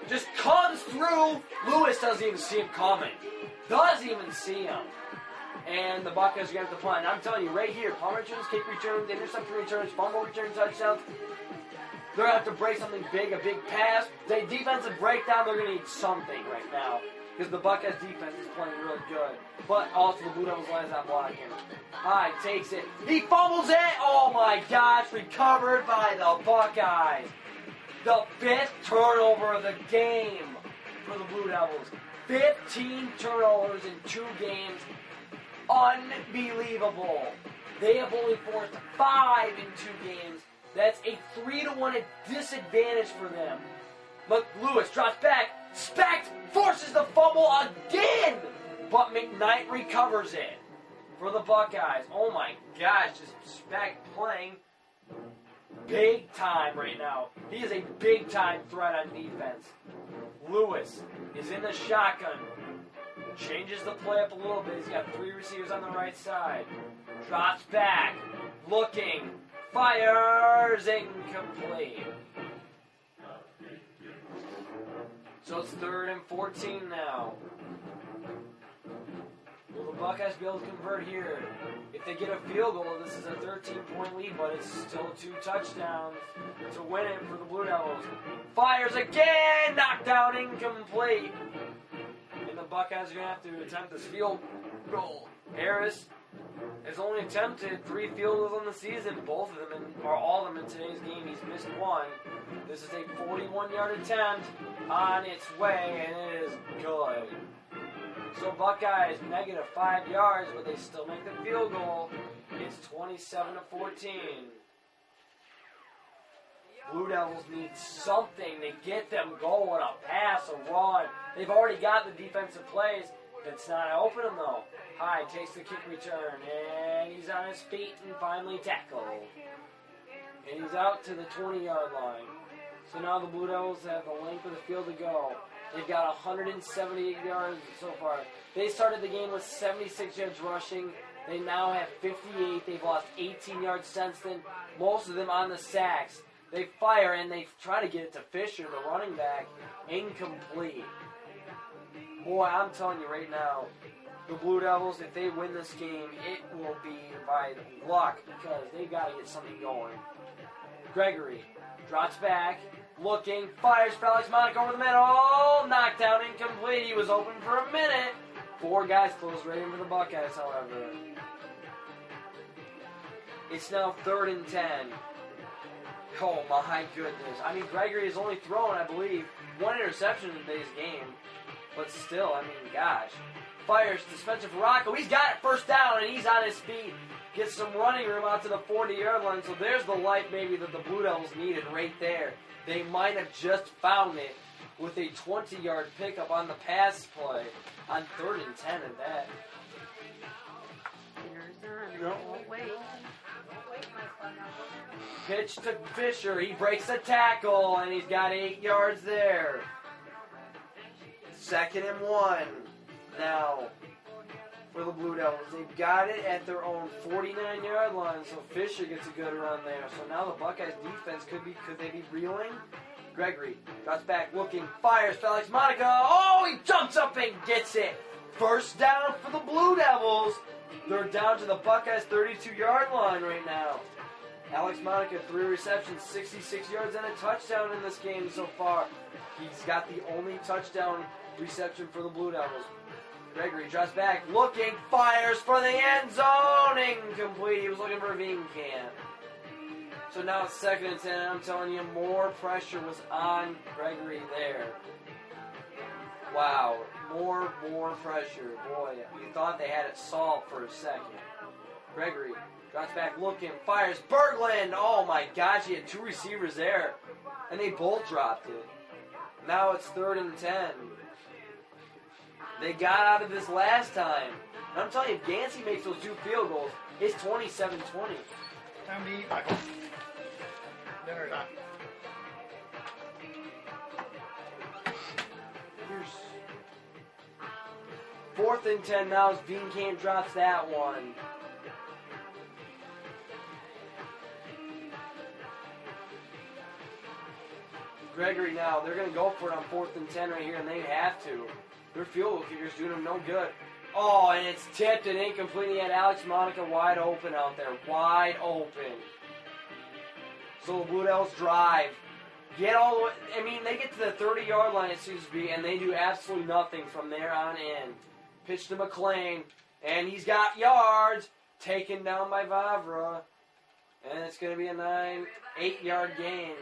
Just comes through. Lewis doesn't even see him coming. Doesn't even see him. And the Buckeyes are going to have to punt. And I'm telling you, right here, punt returns, kick returns, interception returns, fumble returns, touchdowns. They're going to have to break something big, a big pass. The defensive breakdown, they're going to need something right now. Because the Buckeyes defense is playing really good. But also the Blue Devils line is not blocking. Hyde takes it. He fumbles it. Oh my gosh, recovered by the Buckeyes. The 5th turnover of the game for the Blue Devils. 15 turnovers in 2 games. Unbelievable. They have only forced 5 in 2 games. That's a 3-1 disadvantage for them. But Lewis drops back. Specht forces the fumble again. But McKnight recovers it for the Buckeyes. Oh my gosh, just Specht playing big time right now. He is a big time threat on defense. Lewis is in the shotgun. Changes the play up a little bit. He's got 3 receivers on the right side. Drops back. Looking. Fires, incomplete. So it's 3rd and 14 now. Will the Buckeyes be able to convert here? If they get a field goal, this is a 13-point lead, but it's still 2 touchdowns to win it for the Blue Devils. Fires again, knocked down, incomplete. And the Buckeyes are going to have to attempt this field goal. Harris has only attempted 3 field goals on the season. Both of them, or all of them in today's game. He's missed 1. This is a 41-yard attempt on its way, and it is good. So Buckeyes negative 5 yards, but they still make the field goal. It's 27-14. Blue Devils need something to get them going, a pass, a run. They've already got the defensive plays. It's not open them though. Hyde takes the kick return, and he's on his feet and finally tackled. And he's out to the 20-yard line. So now the Blue Devils have the length of the field to go. They've got 178 yards so far. They started the game with 76 yards rushing. They now have 58. They've lost 18 yards since then, most of them on the sacks. They fire, and they try to get it to Fisher, the running back. Incomplete. Boy, I'm telling you right now, the Blue Devils, if they win this game, it will be by luck because they've got to get something going. Gregory drops back, looking, fires Felix Monaco over the middle, knocked down, incomplete. He was open for a minute. 4 guys closed right in for the Buckeyes, however. It's now 3rd and 10. Oh my goodness. I mean, Gregory has only thrown, I believe, 1 interception in today's game. But still, I mean, gosh. Fires to Spencer Farraco. He's got it, first down, and he's on his feet. Gets some running room out to the 40-yard line. So there's the life maybe that the Blue Devils needed right there. They might have just found it with a 20-yard pickup on the pass play on 3rd and 10 at that. No. Pitch to Fisher. He breaks the tackle, and he's got 8 yards there. 2nd and 1 now for the Blue Devils. They've got it at their own 49-yard line, so Fisher gets a good run there. So now the Buckeyes defense could they be reeling? Gregory drops back, looking, fires, Felix Monica. Oh, he jumps up and gets it. First down for the Blue Devils. They're down to the Buckeyes' 32-yard line right now. Alex Monica, 3 receptions, 66 yards, and a touchdown in this game so far. He's got the only touchdown reception for the Blue Devils. Gregory drops back, looking, fires for the end zone. Incomplete. He was looking for a Camp. So now it's 2nd and 10. I'm telling you, more pressure was on Gregory there. Wow, more pressure. Boy, you thought they had it solved for a second. Gregory drops back, looking, fires. Berglund. Oh my gosh, he had 2 receivers there, and they both dropped it. Now it's 3rd and 10. They got out of this last time. And I'm telling you, if Gansey makes those 2 field goals, it's 27-20. Time to eat, Michael. Dinner time. Here's 4th and 10 now as Camp drops that one. Gregory now, they're going to go for it on 4th and 10 right here, and they have to. Their field goal kicker's doing them no good. Oh, and it's tipped and incomplete. He had Alex Monica wide open out there. Wide open. So the Blue Devils drive. Get all the way. I mean, they get to the 30-yard line, it seems to be, and they do absolutely nothing from there on in. Pitch to McLean, and he's got yards. Taken down by Vavra. And it's going to be a 8-yard gain.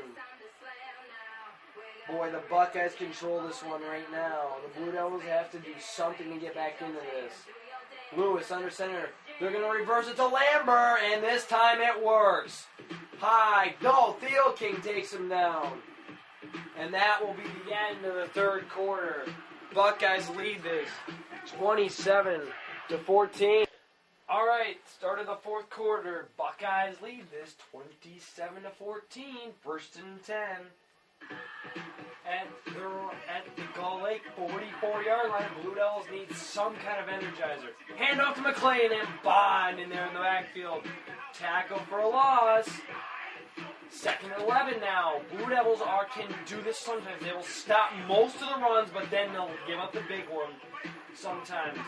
Boy, the Buckeyes control this one right now. The Blue Devils have to do something to get back into this. Lewis under center. They're going to reverse it to Lambert, and this time it works. High. No, Theo King takes him down. And that will be the end of the 3rd quarter. Buckeyes lead this 27-14. All right, start of the 4th quarter. Buckeyes lead this 27-14. 1st and 10. At the Gull Lake 44-yard line, Blue Devils need some kind of energizer. Hand off to McLean and Bond in there in the backfield. Tackle for a loss. 2nd and 11 now. Blue Devils can do this sometimes. They will stop most of the runs, but then they'll give up the big one sometimes.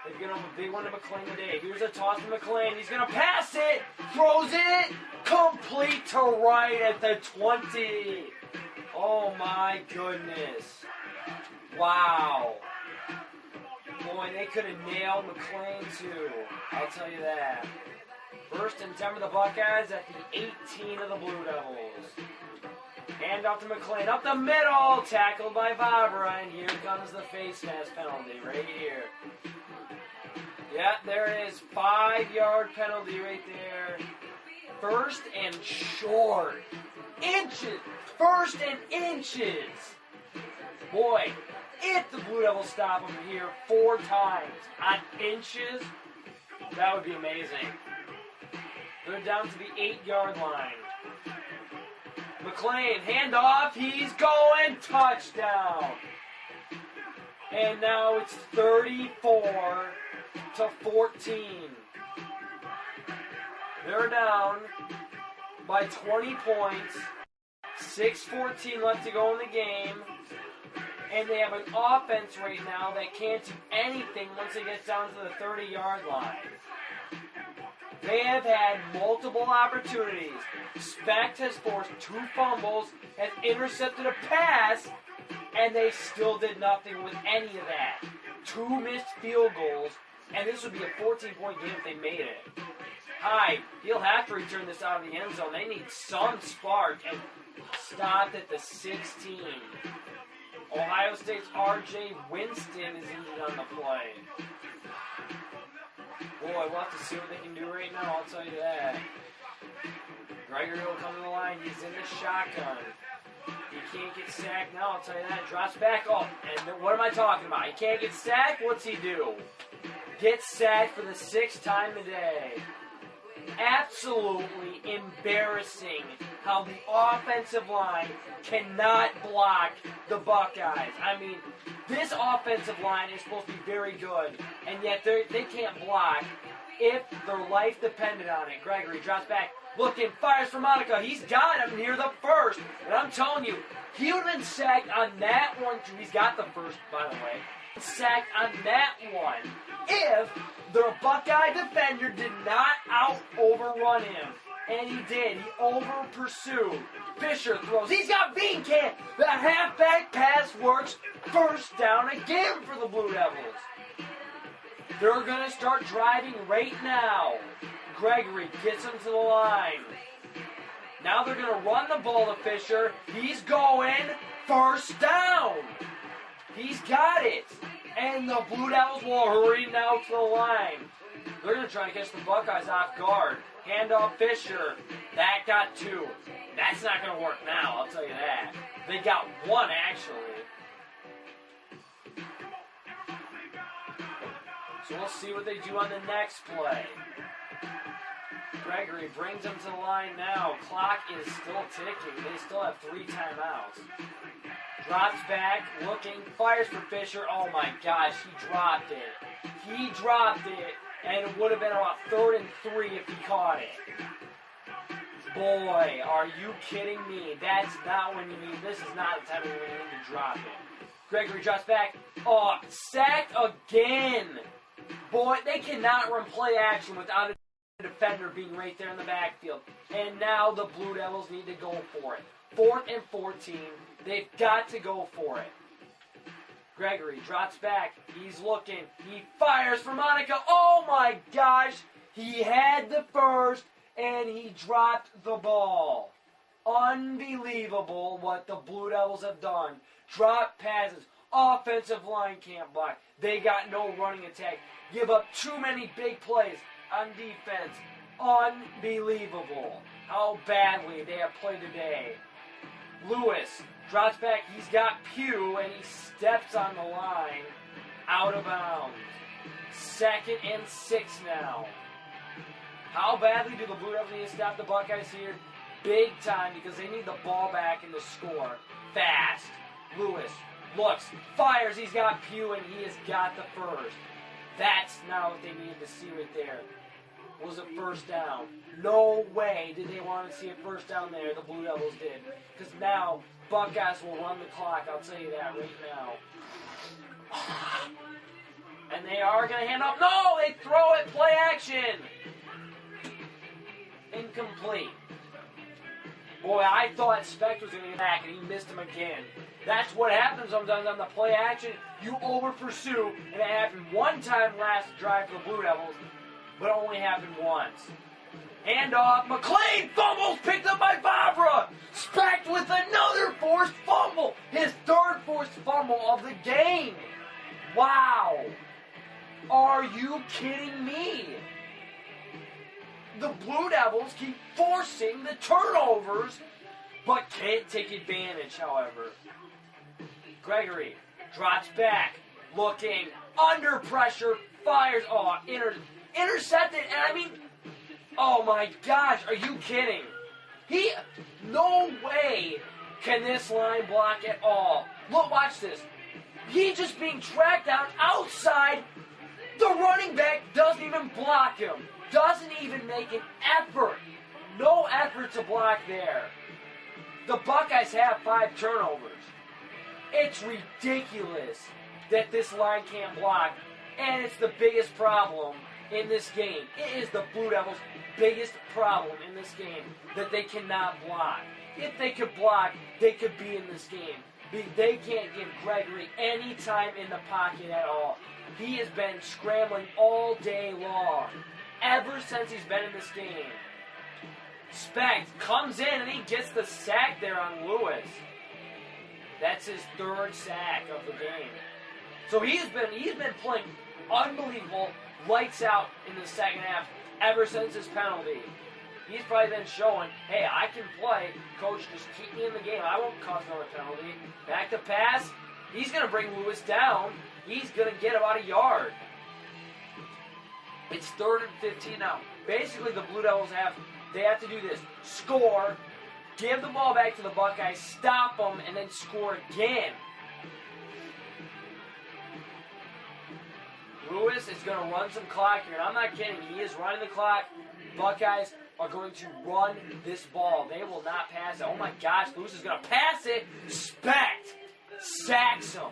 They've given up a big one to McLean today. Here's a toss to McLean. He's going to pass it. Throws it. Complete to right at the 20. Oh my goodness. Wow. Boy, they could have nailed McLean too. I'll tell you that. 1st and 10 for the Buckeyes at the 18 of the Blue Devils. Hand off to McLean. Up the middle. Tackled by Vavra. And here comes the face mask penalty right here. Yeah, there it is. 5-yard penalty right there. 1st and short. Inches. 1st and inches. Boy, if the Blue Devils stop them here 4 times on inches, that would be amazing. They're down to the 8-yard line. McLean, handoff. He's going. Touchdown. And now it's 34-14. They're down by 20 points. 6:14 left to go in the game. And they have an offense right now that can't do anything once it gets down to the 30-yard line. They have had multiple opportunities. Specht has forced 2 fumbles, has intercepted a pass, and they still did nothing with any of that. 2 missed field goals, and this would be a 14-point game if they made it. Hyde, he'll have to return this out of the end zone. They need some spark, and stopped at the 16. Ohio State's R.J. Winston is injured on the play. Boy, we'll have to see what they can do right now, I'll tell you that. Gregory will come to the line. He's in the shotgun. He can't get sacked now, I'll tell you that. Drops back. Oh, and what am I talking about? He can't get sacked? What's he do? Gets sacked for the 6th time today. Absolutely embarrassing how the offensive line cannot block the Buckeyes. I mean, this offensive line is supposed to be very good, and yet they can't block if their life depended on it. Gregory drops back, looking, fires for Monica. He's got him near the first, and I'm telling you, he would have been sacked on that one too. He's got the first, by the way. Sacked on that one if the Buckeye defender did not out-overrun him. And he did. He over-pursued. Fisher throws. He's got Veenkamp. The halfback pass works. First down again for the Blue Devils. They're going to start driving right now. Gregory gets him to the line. Now they're going to run the ball to Fisher. He's going. First down. He's got it. And the Blue Devils will hurry now to the line. They're going to try to catch the Buckeyes off guard. Handoff Fisher. That got 2. That's not going to work now, I'll tell you that. They got 1, actually. So we'll see what they do on the next play. Gregory brings them to the line now. Clock is still ticking. They still have 3 timeouts. Drops back, looking, fires for Fisher. Oh my gosh, he dropped it. He dropped it, and it would have been about 3rd and 3 if he caught it. Boy, are you kidding me? That's not when you need, this is not the time when you need to drop it. Gregory drops back. Oh, sacked again. Boy, they cannot run play action without a defender being right there in the backfield. And now the Blue Devils need to go for it. 4th and 14. They've got to go for it. Gregory drops back. He's looking. He fires for Monica. Oh my gosh. He had the first and he dropped the ball. Unbelievable what the Blue Devils have done. Drop passes. Offensive line can't block. They got no running attack. Give up too many big plays on defense. Unbelievable how badly they have played today. Lewis drops back. He's got Pugh, and he steps on the line out of bounds. 2nd and 6 now. How badly do the Blue Devils need to stop the Buckeyes here? Big time, because they need the ball back and the score fast. Lewis looks, fires. He's got Pugh, and he has got the first. That's now what they needed to see right there. Was a first down. No way did they want to see a first down there. The Blue Devils did. Because now, Buckeyes will run the clock. I'll tell you that right now. And they are going to hand off. No, they throw it. Play action. Incomplete. Boy, I thought Specht was going to get back, and he missed him again. That's what happens sometimes on the play action. You over-pursue, and it happened one time last drive for the Blue Devils, but it only happened once. Handoff. McLean fumbles, picked up by Vavra. Specht with another forced fumble. His 3rd forced fumble of the game. Wow. Are you kidding me? The Blue Devils keep forcing the turnovers, but can't take advantage, however. Gregory drops back, looking, under pressure, fires. Oh, intercepted, and I mean, oh my gosh, are you kidding? No way can this line block at all. Look, watch this. He just being tracked down outside. The running back doesn't even block him. Doesn't even make an effort. No effort to block there. The Buckeyes have 5 turnovers. It's ridiculous that this line can't block, and it's the biggest problem in this game. It is the Blue Devils' biggest problem in this game, that they cannot block. If they could block, they could be in this game. They can't give Gregory any time in the pocket at all. He has been scrambling all day long, ever since he's been in this game. Specht comes in and he gets the sack there on Lewis. That's his third sack of the game. So he's been playing unbelievable, lights out in the second half ever since his penalty. He's probably been showing, hey, I can play. Coach, just keep me in the game. I won't cause another penalty. Back to pass. He's going to bring Lewis down. He's going to get about a yard. It's 3rd and 15 now. Basically, the Blue Devils have to do this. Score, give the ball back to the Buckeyes, stop them, and then score again. Lewis is going to run some clock here, and I'm not kidding. He is running the clock. Buckeyes are going to run this ball. They will not pass it. Oh my gosh, Lewis is going to pass it. Sacks him.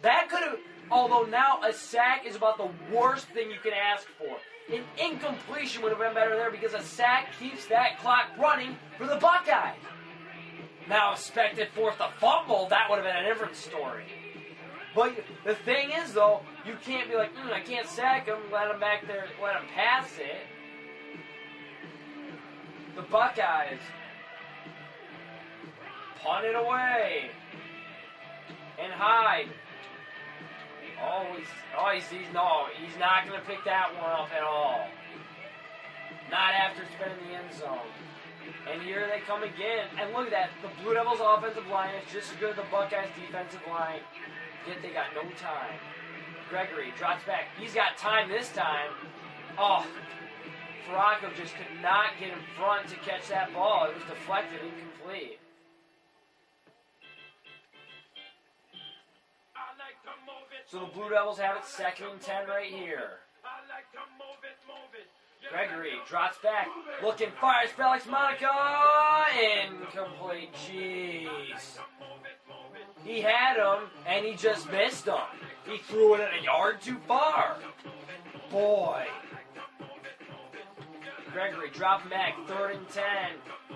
That could have, although now a sack is about the worst thing you can ask for. An incompletion would have been better there because a sack keeps that clock running for the Buckeyes. Now, expected fourth a fumble, that would have been a different story. But the thing is, though, you can't be like, I can't sack him, let him back there, let him pass it. The Buckeyes punt it away and hide. He's not going to pick that one up at all. Not after it's been in the end zone. And here they come again. And look at that. The Blue Devils offensive line is just as good as the Buckeyes defensive line. Yet they got no time. Gregory drops back. He's got time this time. Oh, Farakov just could not get in front to catch that ball. It was deflected, incomplete. So the Blue Devils have it 2nd and 10 right here. Gregory drops back, looking, fires, Felix Monica, incomplete. Jeez. He had him, and he just missed him. He threw it a yard too far. Boy. Gregory dropping back, 3rd and 10.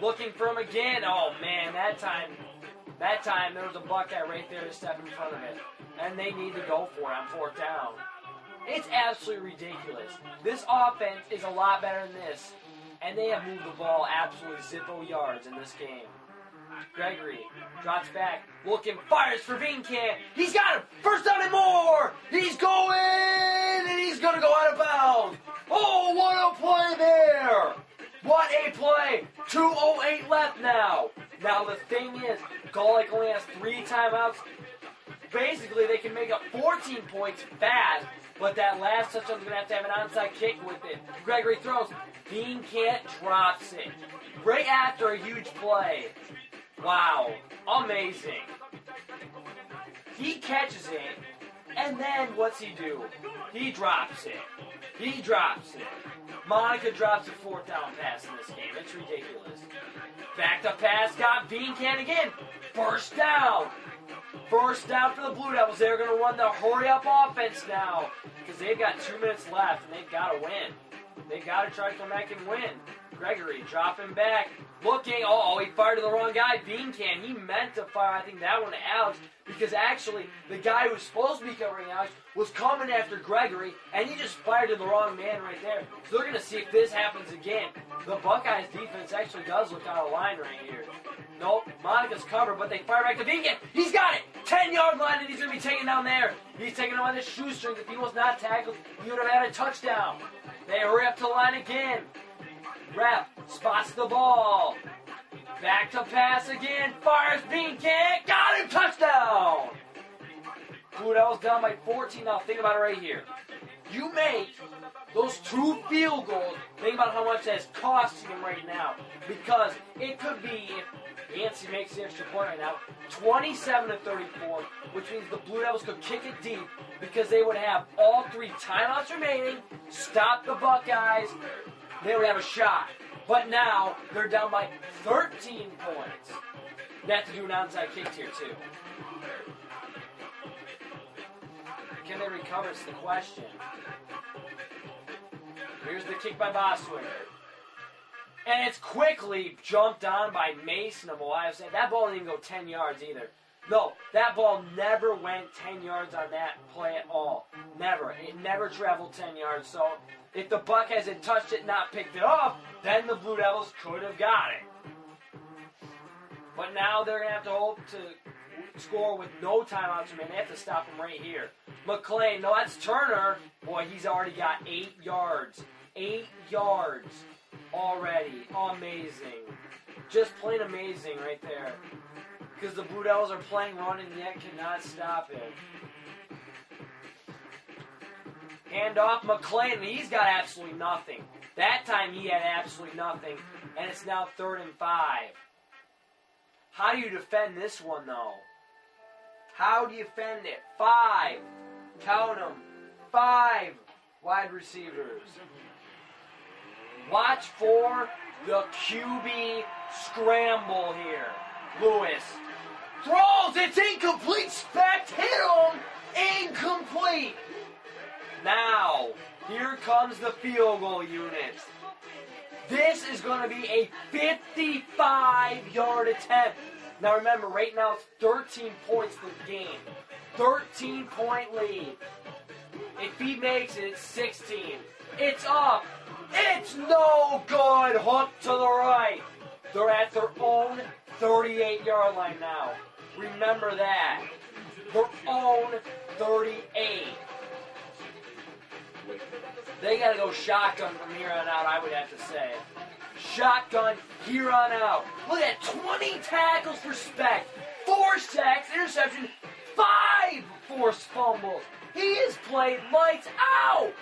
Looking for him again. Oh, man, that time there was a Buckeye right there to step in front of it. And they need to go for it on 4th down. It's absolutely ridiculous. This offense is a lot better than this. And they have moved the ball absolutely zippo yards in this game. Gregory drops back, looking, fires for Vincan. He's got him! 1st down and more! He's going! And he's going to go out of bounds. Oh, what a play there! What a play! 2:08 left now. Now the thing is, Gull Lake only has 3 timeouts. Basically, they can make up 14 points fast, but that last touchdown's going to have an onside kick with it. Gregory throws. Vincan drops it. Right after a huge play. Wow. Amazing. He catches it, and then what's he do? He drops it. Monica drops a 4th down pass in this game. It's ridiculous. Back to pass, got Vincan again. 1st down. 1st down for the Blue Devils. They're going to run the hurry-up offense now because they've got 2 minutes left, and they've got to win. They've got to try to come back and win. Gregory dropping back, looking. Oh, he fired to the wrong guy. Vincan, he meant to fire, I think, that one to Alex because actually the guy who was supposed to be covering Alex was coming after Gregory, and he just fired to the wrong man right there. So they're going to see if this happens again. The Buckeyes defense actually does look out of line right here. Nope, Monica's covered, but they fire back to Vincan. He's got it! 10-yard line, and he's going to be taken down there. He's taking him on the shoestrings. If he was not tackled, he would have had a touchdown. They hurry up to the line again. Rep spots the ball. Back to pass again. Fires Vincan. Got him. Touchdown. Blue Devils down by 14 now. Think about it right here. You make those 2 field goals. Think about how much that's costing him right now. Because it could be, if Yancey makes the extra point right now, 27-34, which means the Blue Devils could kick it deep because they would have all 3 timeouts remaining, stop the Buckeyes, they would have a shot. But now, they're down by 13 points. They have to do an onside kick here, too. Can they recover? It's the question. Here's the kick by Boswick. And it's quickly jumped on by Mason of Ohio State. That ball didn't even go 10 yards either. No, that ball never went 10 yards on that play at all. Never. It never traveled 10 yards. So if the Buckeyes had touched it and not picked it up, then the Blue Devils could have got it. But now they're going to have to hope to score with no timeouts remaining. They have to stop him right here. McLean, no, that's Turner. Boy, he's already got 8 yards. 8 yards already. Amazing. Just plain amazing right there. Because the Blue Devils are playing run and yet cannot stop him. Hand off McLean, and he's got absolutely nothing. That time he had absolutely nothing, and it's now 3rd and 5. How do you defend this one, though? How do you defend it? 5. Count them. 5 wide receivers. Watch for the QB scramble here. Lewis throws. It's incomplete. Specht hit him. Incomplete. Now, here comes the field goal unit. This is going to be a 55-yard attempt. Now remember, right now it's 13 points to the game. 13-point lead. If he makes it, it's 16. It's up. It's no good. Hook to the right. They're at their own 38-yard line now. Remember that. Their own 38. They got to go shotgun from here on out, I would have to say. Shotgun here on out. Look at that, 20 tackles for Specht, 4 sacks, interception, 5 forced fumbles. He has played lights out.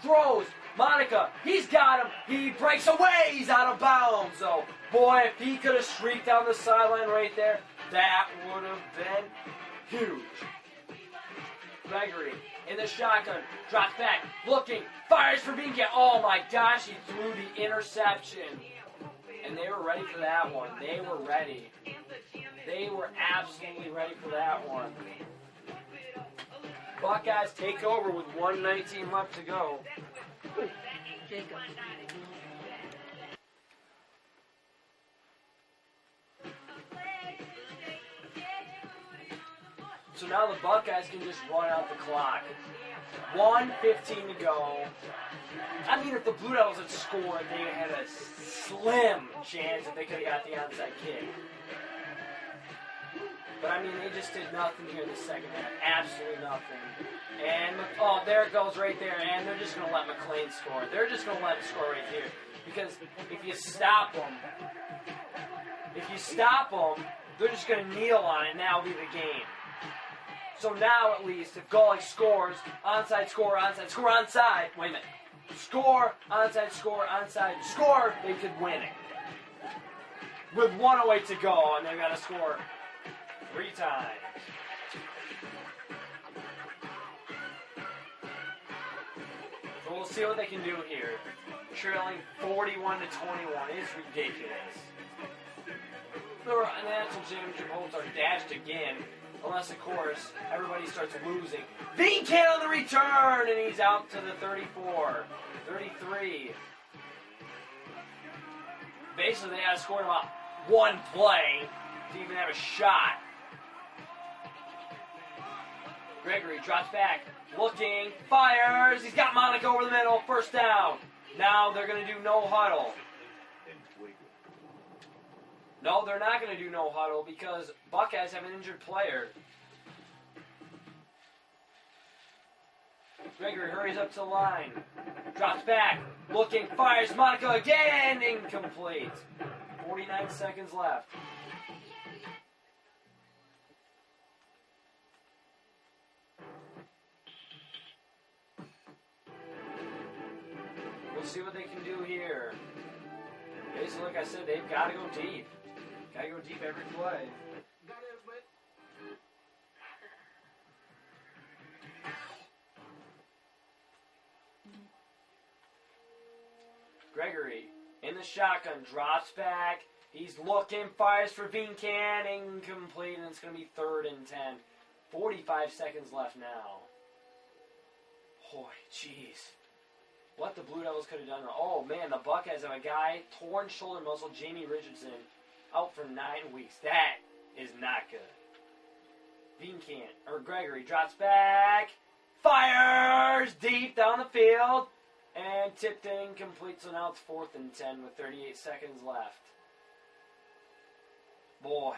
Throws. Monica, he's got him. He breaks away. He's out of bounds. So, boy, if he could have streaked down the sideline right there, that would have been huge. Gregory in the shotgun, drops back, looking, fires for Vinke. Oh my gosh, he threw the interception. And they were ready for that one. They were ready. They were absolutely ready for that one. Buckeyes take over with 1:19 left to go. Jacob. So now the Buckeyes can just run out the clock. 1:15 to go. I mean, if the Blue Devils had scored, they had a slim chance that they could have got the onside kick. But, I mean, they just did nothing here in the second half. Absolutely nothing. And, oh, there it goes right there. And they're just going to let McLean score. They're just going to let him score right here. Because if you stop them, they're just going to kneel on it, and that'll be the game. So now, at least, if Gull Lake scores, onside, score, onside, score, onside. Wait a minute. Score, onside, score, onside, score. They could win it. With 1:08 to go, and they've got to score 3 times. So we'll see what they can do here. Trailing 41-21 is ridiculous. The national championship hopes are dashed again. Unless, of course, everybody starts losing. Vinke on the return, and he's out to the 34, 33. Basically, they got to score in about one play to even have a shot. Gregory drops back, looking, fires. He's got Monica over the middle, first down. Now they're going to do no huddle. No, they're not going to do no huddle because Buckeyes have an injured player. Gregory hurries up to the line. Drops back. Looking. Fires. Monica again. Incomplete. 49 seconds left. We'll see what they can do here. Basically, like I said, they've got to go deep. Got to go deep every play. Gregory in the shotgun, drops back. He's looking, fires for Vincan, incomplete, and it's going to be 3rd and 10. 45 seconds left now. Boy, jeez. What the Blue Devils could have done. Oh, man, the Buckeyes have a guy, torn shoulder muscle, Jamie Richardson, out for 9 weeks. That is not good. Gregory drops back, fires deep down the field, and tipped incomplete, so now it's 4th and 10 with 38 seconds left. Boy,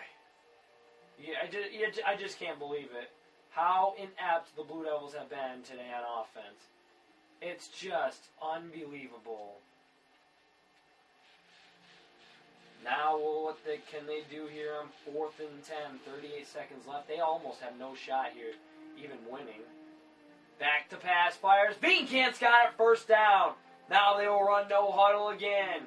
I just can't believe it. How inept the Blue Devils have been today on offense. It's just unbelievable. Now, what can they do here on 4th and 10? 38 seconds left. They almost have no shot here, even winning. Back to pass, fires. Beancant's got it, first down. Now they will run no huddle again.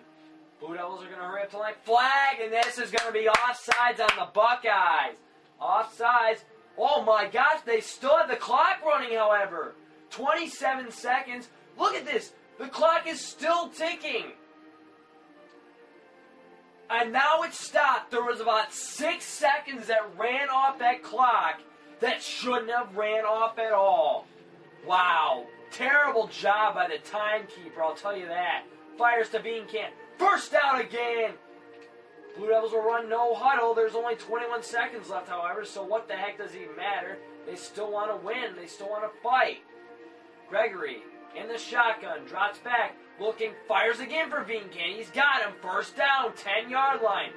Blue Devils are going to hurry up to line. Flag, and this is going to be offsides on the Buckeyes. Offsides. Oh my gosh, they still have the clock running, however. 27 seconds. Look at this. The clock is still ticking. And now it's stopped. There was about 6 seconds that ran off that clock that shouldn't have ran off at all. Wow. Terrible job by the timekeeper, I'll tell you that. Fires to Beancant. First down again. Blue Devils will run no huddle. There's only 21 seconds left, however, so what the heck does it even matter? They still want to win. They still want to fight. Gregory in the shotgun. Drops back. Looking. Fires again for Beancant. He's got him. First down. 10-yard line.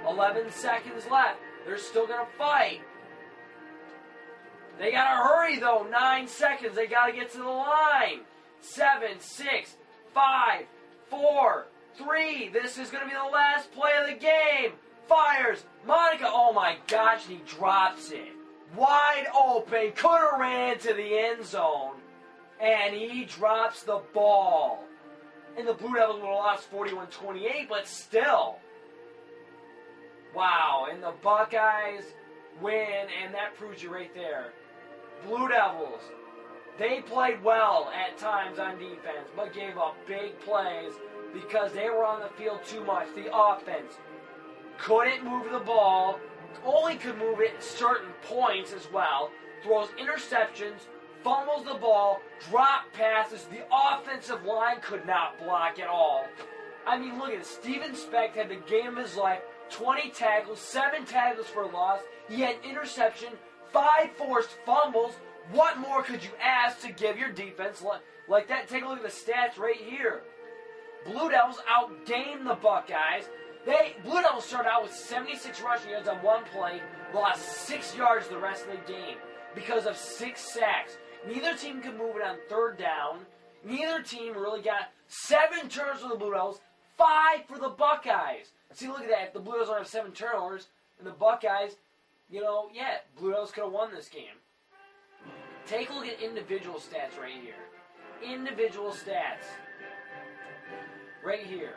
11 seconds left. They're still going to fight. They got to hurry, though. 9 seconds. They got to get to the line. 7, 6, 5, 4, 3. This is going to be the last play of the game. Fires. Monica. Oh, my gosh. And he drops it. Wide open. Could have ran to the end zone. And he drops the ball. And the Blue Devils would have lost 41-28, but still. Wow. And the Buckeyes win, and that proves you right there. Blue Devils, they played well at times on defense, but gave up big plays because they were on the field too much. The offense couldn't move the ball, only could move it at certain points as well, throws interceptions, fumbles the ball, drop passes. The offensive line could not block at all. I mean, look at it. Steven Specht had the game of his life, 20 tackles, 7 tackles for loss. He had interception, 5 forced fumbles. What more could you ask to give your defense like that? Take a look at the stats right here. Blue Devils outgained the Buckeyes. Blue Devils started out with 76 rushing yards on one play, lost 6 yards the rest of the game because of 6 sacks. Neither team could move it on third down. Neither team really got 7 turnovers for the Blue Devils, 5 for the Buckeyes. See, look at that. If the Blue Devils don't have 7 turnovers, and the Buckeyes, Blue Devils could have won this game. Take a look at individual stats right here. Individual stats. Right here.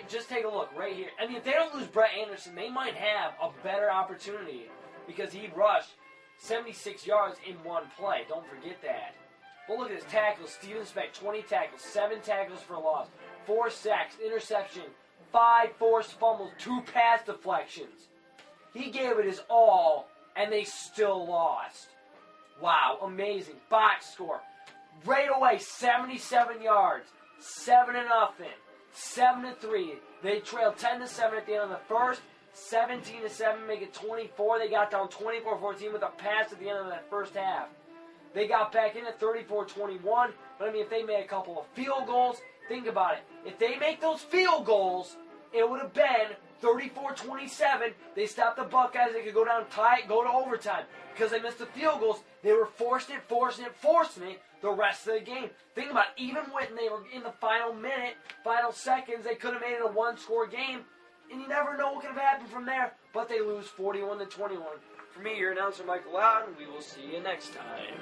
Just take a look right here. I mean, if they don't lose Brett Anderson, they might have a better opportunity because he rushed 76 yards in one play. Don't forget that. But look at his tackles. Steven Specht, 20 tackles, 7 tackles for loss, 4 sacks, interception, 5 forced fumbles, 2 pass deflections. He gave it his all, and they still lost. Wow, amazing. Box score. Right away, 77 yards, 7-0, 7-3. They trailed 10-7 at the end of the first. 17-7, make it 24. They got down 24-14 with a pass at the end of that first half. They got back in at 34-21. But I mean, if they made a couple of field goals, think about it. If they make those field goals, it would have been 34-27. They stopped the Buckeyes. They could go down tight, go to overtime. Because they missed the field goals, they were forcing it the rest of the game. Think about it. Even when they were in the final minute, final seconds, they could have made it a one-score game. And you never know what could have happened from there. But they lose 41-21. For me, your announcer, Michael Loudon. We will see you next time.